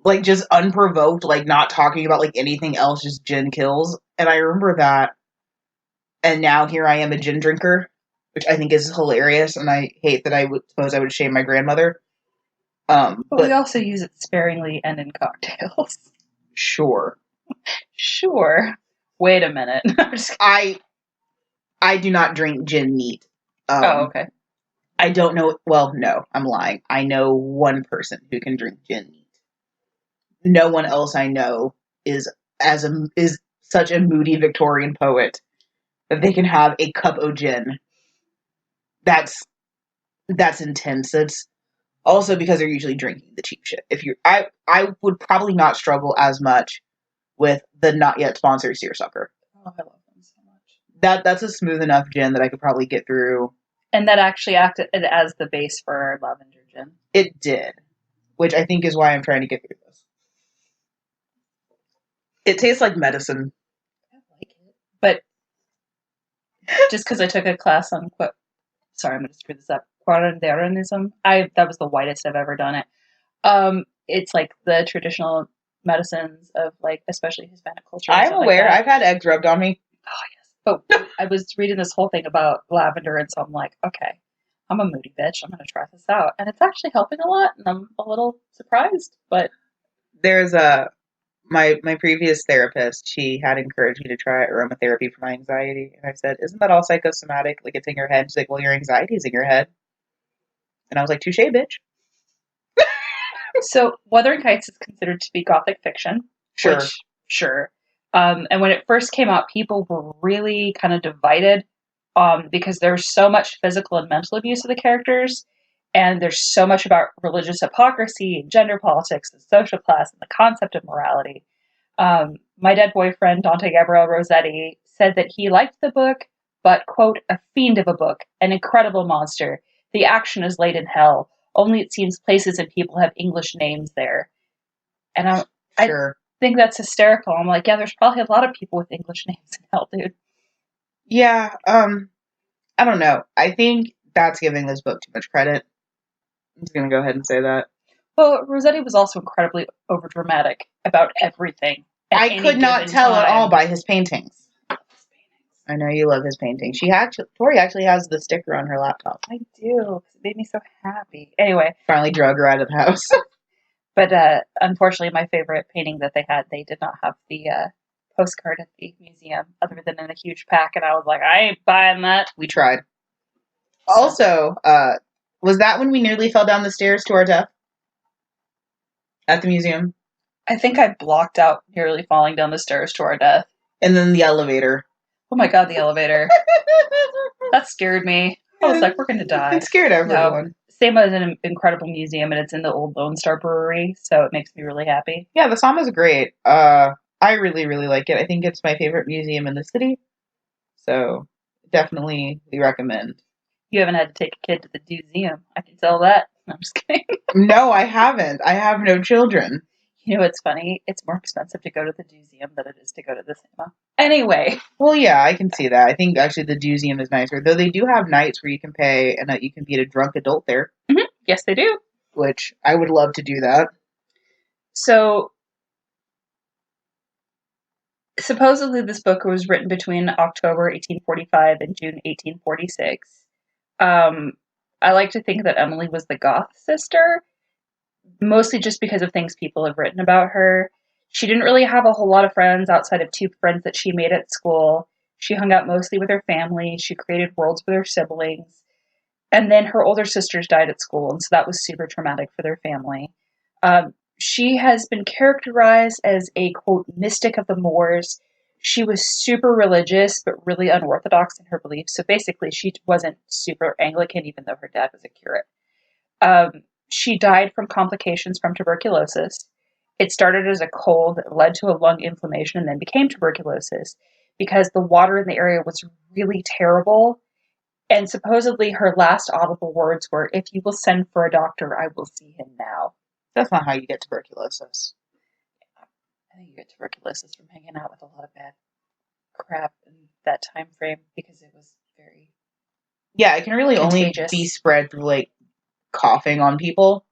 Like, just unprovoked, like not talking about like anything else, just gin kills. And I remember that. And now here I am, a gin drinker, which I think is hilarious. And I hate that I would shame my grandmother. But we also use it sparingly and in cocktails. Sure. Wait a minute. I do not drink gin neat. Okay. I don't know. Well, no, I'm lying. I know one person who can drink gin neat. No one else I know is such a moody Victorian poet that they can have a cup of gin. That's intense. That's also because they're usually drinking the cheap shit. I would probably not struggle as much with the not yet sponsored seersucker. Oh, I love them so much. That's a smooth enough gin that I could probably get through. And that actually acted as the base for our lavender gin. It did, which I think is why I'm trying to get through this. It tastes like medicine. I like it, but just because I took a class on sorry, I'm going to screw this up. Quaranderism. That was the whitest I've ever done it. It's like the traditional medicines of, like, especially Hispanic culture. I'm aware. Like, I've had eggs rubbed on me. Oh yes. But I was reading this whole thing about lavender, and so I'm like, okay, I'm a moody bitch. I'm going to try this out, and it's actually helping a lot, and I'm a little surprised. But There's my previous therapist, she had encouraged me to try aromatherapy for my anxiety. And I said, isn't that all psychosomatic? Like, it's in your head. She's like, well, your anxiety is in your head. And I was like, touche, bitch. So, Wuthering Heights is considered to be Gothic fiction. Sure. Which, sure. And when it first came out, people were really kind of divided because there's so much physical and mental abuse of the characters. And there's so much about religious hypocrisy and gender politics and social class and the concept of morality. My dead boyfriend, Dante Gabriel Rossetti, said that he liked the book, but, quote, a fiend of a book, an incredible monster. The action is laid in hell. Only it seems places and people have English names there. And Sure. I think that's hysterical. I'm like, yeah, there's probably a lot of people with English names in hell, dude. Yeah, I don't know. I think that's giving this book too much credit. I'm just gonna go ahead and say that. Well, Rossetti was also incredibly overdramatic about everything. at I any could not given tell at time. all by his paintings. I know you love his paintings. Tori actually has the sticker on her laptop. I do. It made me so happy. Anyway, Finally drug her out of the house. but unfortunately, my favorite painting that they had, they did not have the postcard at the museum other than in a huge pack, and I was like, I ain't buying that. We tried. Also, was that when we nearly fell down the stairs to our death? At the museum? I think I blocked out nearly falling down the stairs to our death. And then the elevator. Oh my god, the elevator. That scared me. I was like, we're going to die. It scared everyone. No, same as an incredible museum, and it's in the old Lone Star Brewery, so it makes me really happy. Yeah, the Sama's great. I really, really like it. I think it's my favorite museum in the city. So, definitely we recommend. You haven't had to take a kid to the museum. I can tell that. No, I'm just kidding. No, I haven't. I have no children. You know what's funny? It's more expensive to go to the museum than it is to go to the cinema. Anyway. Well, yeah, I can see that. I think actually the museum is nicer. Though they do have nights where you can pay and you can be a drunk adult there. Mm-hmm. Yes, they do. Which I would love to do that. So, supposedly this book was written between October 1845 and June 1846. I like to think that Emily was the goth sister, mostly just because of things people have written about her. She didn't really have a whole lot of friends outside of 2 friends that she made at school. She hung out mostly with her family. She created worlds with her siblings. And then her older sisters died at school, and so that was super traumatic for their family. She has been characterized as a, quote, mystic of the moors. She was super religious, but really unorthodox in her beliefs. So basically, she wasn't super Anglican, even though her dad was a curate. She died from complications from tuberculosis. It started as a cold that led to a lung inflammation and then became tuberculosis because the water in the area was really terrible. And supposedly her last audible words were, "If you will send for a doctor, I will see him now." That's not how you get tuberculosis. I think you get tuberculosis from hanging out with a lot of bad crap in that time frame because it was very Yeah, it can really only be spread through like coughing on people.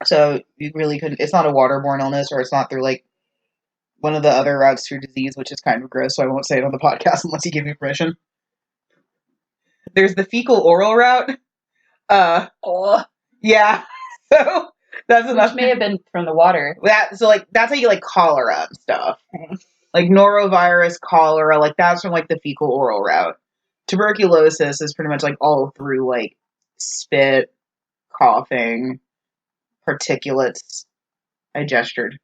So you really couldn't. It's not a waterborne illness, or it's not through like one of the other routes through disease, which is kind of gross. So I won't say it on the podcast unless you give me permission. There's the fecal oral route. Yeah. So that's enough. Which may have been from the water. That's how you get like cholera and stuff. Mm-hmm. Like norovirus, cholera, like that's from like the fecal oral route. Tuberculosis is pretty much like all through like spit, coughing, particulates. I gestured.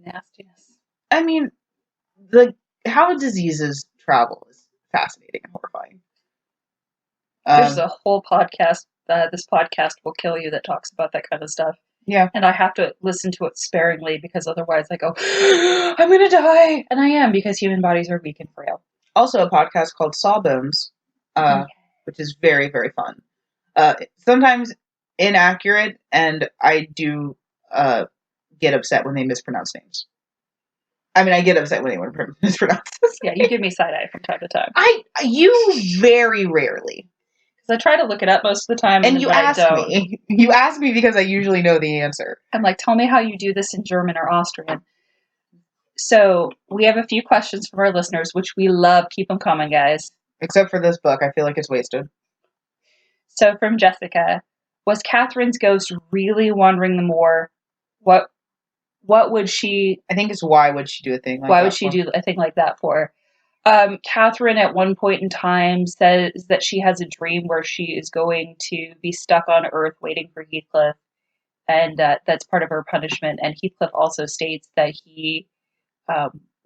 Nastiness. I mean, how diseases travel is fascinating and horrifying. There's a whole podcast, this podcast will kill you, that talks about that kind of stuff. Yeah. And I have to listen to it sparingly because otherwise I go, I'm going to die. And I am, because human bodies are weak and frail. Also a podcast called Sawbones, which is very, very fun. Sometimes inaccurate, and I do get upset when they mispronounce names. I mean, I get upset when anyone mispronounces. Yeah, you give me side-eye from time to time. You very rarely. I try to look it up most of the time. And you ask me. You ask me because I usually know the answer. I'm like, tell me how you do this in German or Austrian. So we have a few questions from our listeners, which we love. Keep them coming, guys. Except for this book. I feel like it's wasted. So from Jessica, was Catherine's ghost really wandering the moor? What what would she... I think it's why would she do a thing like that Why would she do a thing like that for? Catherine at one point in time says that she has a dream where she is going to be stuck on Earth waiting for Heathcliff, and that's part of her punishment. And Heathcliff also states that he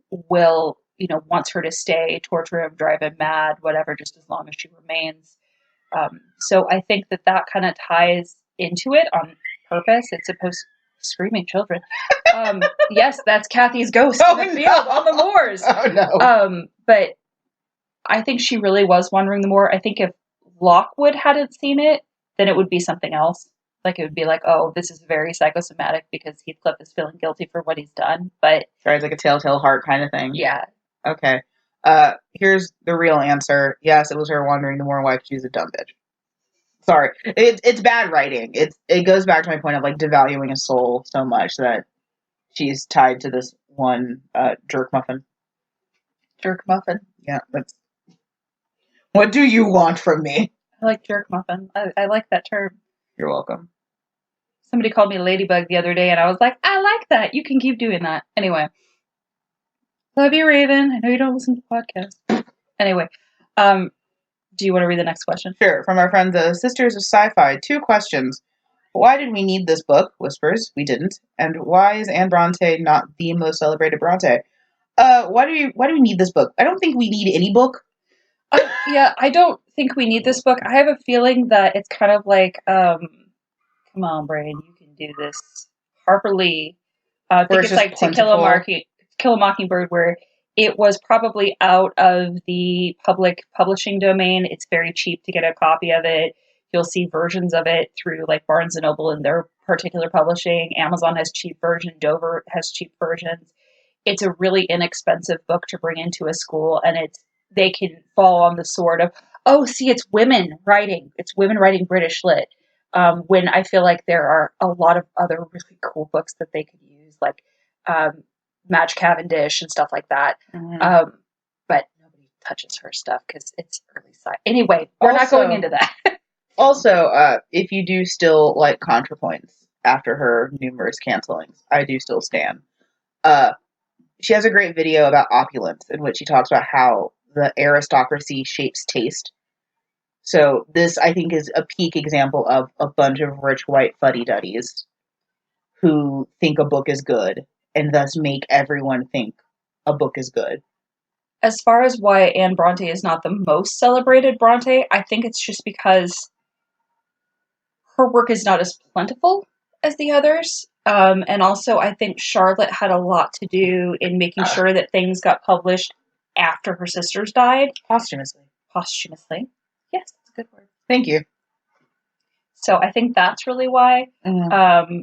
will, wants her to stay, torture him, drive him mad, whatever, just as long as she remains. So I think that kind of ties into it on purpose. It's supposed screaming children. Yes, that's Kathy's ghost in the field on the moors. Oh no. But I think she really was wandering the moor. I think if Lockwood hadn't seen it, then it would be something else. Like it would be like, oh, this is very psychosomatic because Heathcliff is feeling guilty for what he's done. But right, it's like a telltale heart kind of thing. Yeah. Okay. Here's the real answer. Yes, it was her wandering the moor. Why? Because she's a dumb bitch. Sorry, it's bad writing. It goes back to my point of like devaluing a soul so much that she's tied to this one jerk muffin. Jerk muffin. Yeah, that's. What do you want from me? I like jerk muffin. I like that term. You're welcome. Somebody called me Ladybug the other day, and I was like, I like that. You can keep doing that. Anyway. Love you, Raven. I know you don't listen to podcasts. Anyway, do you want to read the next question? Sure. From our friend, the Sisters of Sci-Fi, 2 questions. Why did we need this book? Whispers. We didn't. And why is Anne Bronte not the most celebrated Bronte? Why do we need this book? I don't think we need any book. Yeah, I don't think we need this book. I have a feeling that it's kind of like, come on, Brain, you can do this. Harper Lee. I think it's like To Kill a Mockingbird, where it was probably out of the public publishing domain. It's very cheap to get a copy of it. You'll see versions of it through like Barnes & Noble and their particular publishing. Amazon has cheap versions. Dover has cheap versions. It's a really inexpensive book to bring into a school, and they can fall on the sword of, oh, see, it's women writing. It's women writing British lit. When I feel like there are a lot of other really cool books that they could use, like Madge Cavendish and stuff like that. Mm-hmm. But nobody touches her stuff because it's early sci. Anyway, we're not going into that. Also, if you do still like ContraPoints after her numerous cancelings, I do still stand. She has a great video about opulence in which she talks about how the aristocracy shapes taste. So this, I think, is a peak example of a bunch of rich white fuddy-duddies who think a book is good and thus make everyone think a book is good. As far as why Anne Bronte is not the most celebrated Bronte, I think it's just because her work is not as plentiful as the others. And also, I think Charlotte had a lot to do in making sure that things got published after her sisters died. Posthumously. Yes, that's a good word. Thank you. So I think that's really why. Mm-hmm.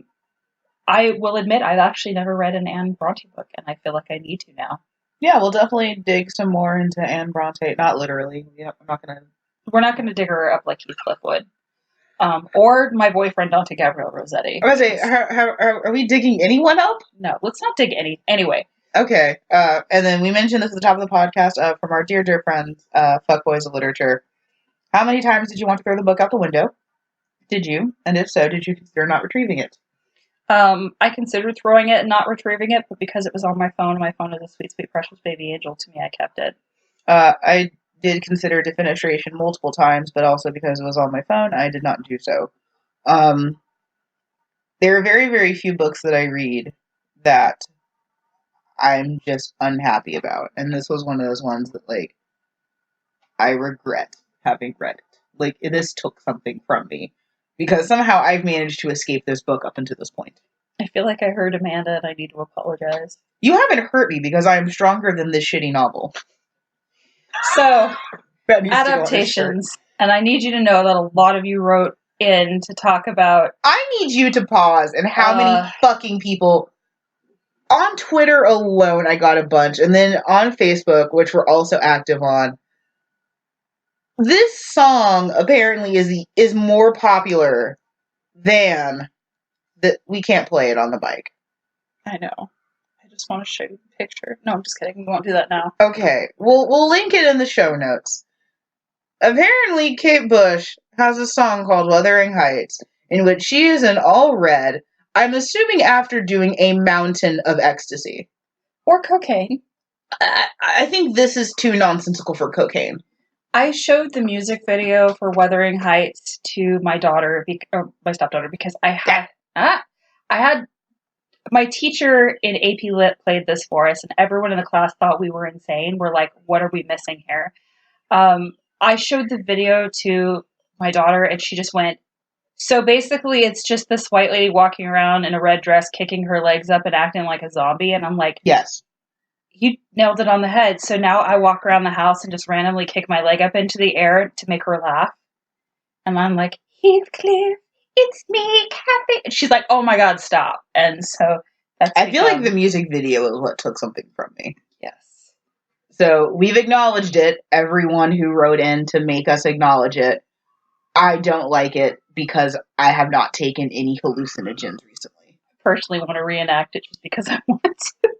I will admit I've actually never read an Anne Bronte book, and I feel like I need to now. Yeah, we'll definitely dig some more into Anne Bronte. Not literally. Yeah, We're not gonna dig her up like Heathcliff would. Or my boyfriend Dante Gabriel Rossetti. I was going to say, are we digging anyone up? No, let's not dig any. Anyway. Okay. And then we mentioned this at the top of the podcast from our dear, dear friends, Fuckboys of Literature. How many times did you want to throw the book out the window? Did you? And if so, did you consider not retrieving it? I considered throwing it and not retrieving it, but because it was on my phone is a sweet, sweet, precious baby angel to me, I kept it. I did consider defenestration multiple times, but also because it was on my phone, I did not do so. There are very, very few books that I read that I'm just unhappy about. And this was one of those ones that, like, I regret having read it. Like, this took something from me. Because somehow I've managed to escape this book up until this point. I feel like I hurt Amanda and I need to apologize. You haven't hurt me because I am stronger than this shitty novel. So, adaptations. And I need you to know that a lot of you wrote in to talk about... I need you to pause and how many fucking people... On Twitter alone, I got a bunch. And then on Facebook, which we're also active on... This song apparently is more popular than that. We can't play it on the bike. I know. I just want to show you the picture. No, I'm just kidding. We won't do that now. Okay. We'll link it in the show notes. Apparently, Kate Bush has a song called Wuthering Heights, in which she is in all red, I'm assuming after doing a mountain of ecstasy. Or cocaine. I think this is too nonsensical for cocaine. I showed the music video for Wuthering Heights to my daughter, or my stepdaughter, because I had my teacher in AP Lit played this for us, and everyone in the class thought we were insane. We're like, what are we missing here? I showed the video to my daughter, and she just went, so basically it's just this white lady walking around in a red dress, kicking her legs up and acting like a zombie. And I'm like, yes, you nailed it on the head. So now I walk around the house and just randomly kick my leg up into the air to make her laugh. And I'm like, Heathcliff, it's me, Kathy. And she's like, oh my God, stop. And so I feel like the music video is what took something from me. Yes. So we've acknowledged it. Everyone who wrote in to make us acknowledge it. I don't like it because I have not taken any hallucinogens recently. I personally want to reenact it just because I want to.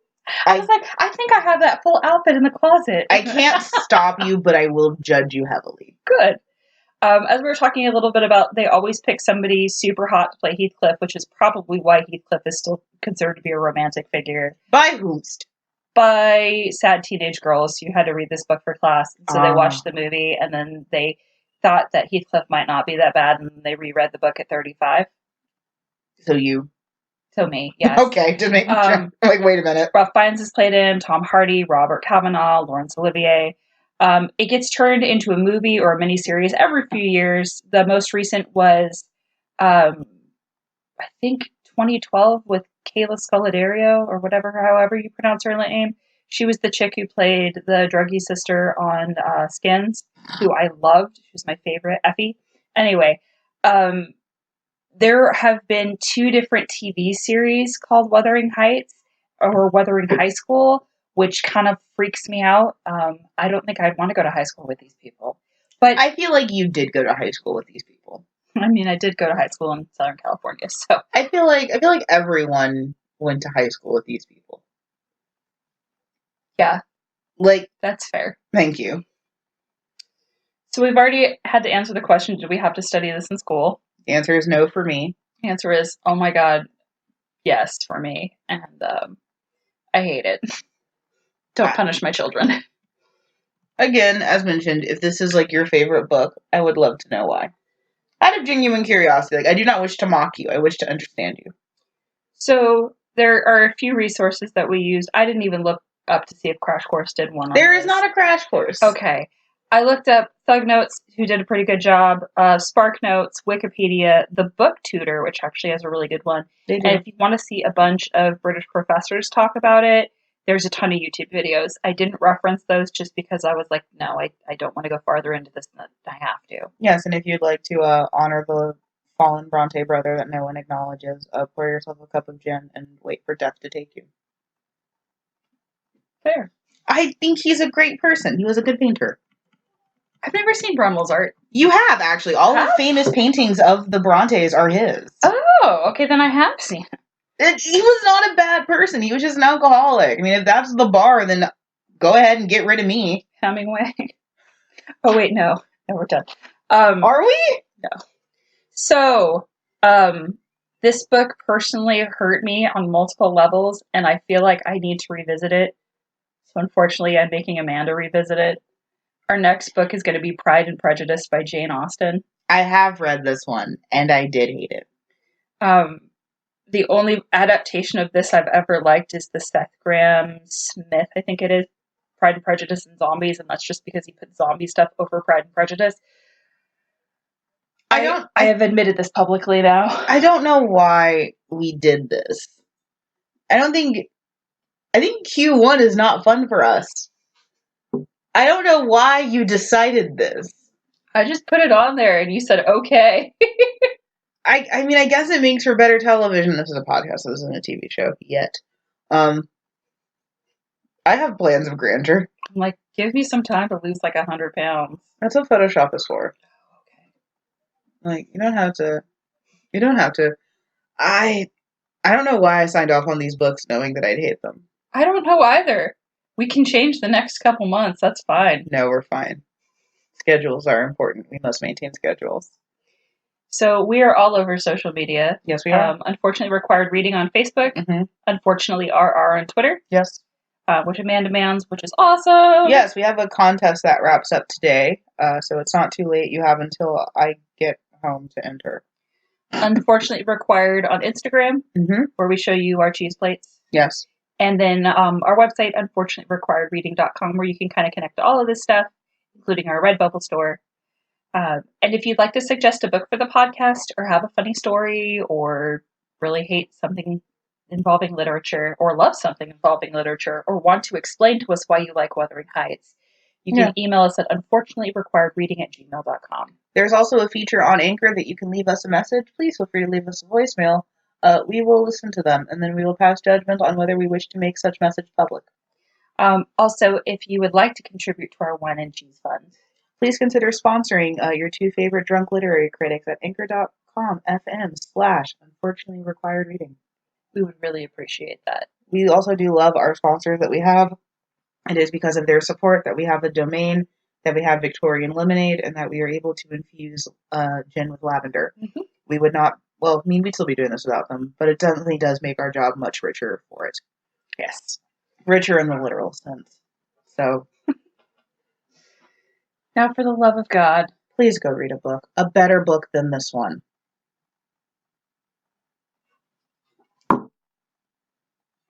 I was like, I think I have that full outfit in the closet. I can't stop you, but I will judge you heavily. Good. As we were talking a little bit about, they always pick somebody super hot to play Heathcliff, which is probably why Heathcliff is still considered to be a romantic figure. By whomst? By sad teenage girls who had to read this book for class. So they watched the movie, and then they thought that Heathcliff might not be that bad, and they reread the book at 35. So you? So me, yes. Okay, just make sure. Like, wait a minute. Ralph Fiennes has played him, Tom Hardy, Robert Cavanaugh, Laurence Olivier. It gets turned into a movie or a miniseries every few years. The most recent was, I think, 2012 with Kayla Scolario, or however you pronounce her name. She was the chick who played the druggie sister on Skins, who I loved. She was my favorite, Effie. Anyway, there have been 2 different TV series called Wuthering Heights or Wuthering High School, which kind of freaks me out. I don't think I'd want to go to high school with these people. But I feel like you did go to high school with these people. I mean, I did go to high school in Southern California, so I feel like everyone went to high school with these people. Yeah. Like, that's fair. Thank you. So we've already had to answer the question, did we have to study this in school? The answer is no for me. The answer is, oh my God, yes for me. And I hate it. Don't punish my children. Again, as mentioned, if this is like your favorite book, I would love to know why. Out of genuine curiosity, like, I do not wish to mock you. I wish to understand you. So there are a few resources that we used. I didn't even look up to see if Crash Course did one on There this. is not a Crash Course. Okay. I looked up Thug Notes, who did a pretty good job, Spark Notes, Wikipedia, The Book Tutor, which actually has a really good one. They do. And if you want to see a bunch of British professors talk about it, there's a ton of YouTube videos. I didn't reference those just because I was like, no, I don't want to go farther into this than I have to. Yes, and if you'd like to honor the fallen Bronte brother that no one acknowledges, pour yourself a cup of gin and wait for death to take you. Fair. I think he's a great person. He was a good painter. I've never seen Brumwell's art. You have, actually. All the famous paintings of the Brontes are his. Oh, okay, then I have seen it. He was not a bad person. He was just an alcoholic. I mean, if that's the bar, then go ahead and get rid of me. Hemingway. Oh, wait, no. No, we're done. Are we? No. So, this book personally hurt me on multiple levels, and I feel like I need to revisit it. So, unfortunately, I'm making Amanda revisit it. Our next book is going to be Pride and Prejudice by Jane Austen. I have read this one, and I did hate it. The only adaptation of this I've ever liked is the Seth Grahame-Smith, I think it is, Pride and Prejudice and Zombies, and that's just because he put zombie stuff over Pride and Prejudice. I have admitted this publicly now. I don't know why we did this. I think Q1 is not fun for us. I don't know why you decided this. I just put it on there and you said, okay. I mean, I guess it makes for better television. This is a podcast. This isn't a TV show yet. I have plans of grandeur. I'm like, give me some time to lose like 100 pounds. That's what Photoshop is for. Okay. Like, you don't have to. I don't know why I signed off on these books knowing that I'd hate them. I don't know either. We can change the next couple months. That's fine. No, we're fine. Schedules are important. We must maintain schedules. So we are all over social media. Yes, we are. Unfortunately, required reading on Facebook. Mhm. Unfortunately, RR on Twitter. Yes. Which Amanda mans, which is awesome. Yes, we have a contest that wraps up today, so it's not too late. You have until I get home to enter. Unfortunately, required on Instagram, Mm-hmm. where we show you our cheese plates. Yes. And then our website, unfortunatelyrequiredreading.com, where you can kind of connect to all of this stuff, including our Redbubble store. And if you'd like to suggest a book for the podcast, or have a funny story, or really hate something involving literature, or love something involving literature, or want to explain to us why you like Wuthering Heights, you can email us at unfortunatelyrequiredreading@gmail.com. There's also a feature on Anchor that you can leave us a message. Please feel free to leave us a voicemail. We will listen to them, and then we will pass judgment on whether we wish to make such message public. Also, if you would like to contribute to our wine and cheese fund, please consider sponsoring your two favorite drunk literary critics at anchor.com/unfortunatelyrequiredreading. We would really appreciate that. We also do love our sponsors that we have. It is because of their support that we have a domain, that we have Victorian Lemonade, and that we are able to infuse gin with lavender. Mm-hmm. We would not, well, I mean, we'd still be doing this without them, but it definitely does make our job much richer for it. Yes. Richer in the literal sense. So. Now, for the love of God, please go read a book. A better book than this one.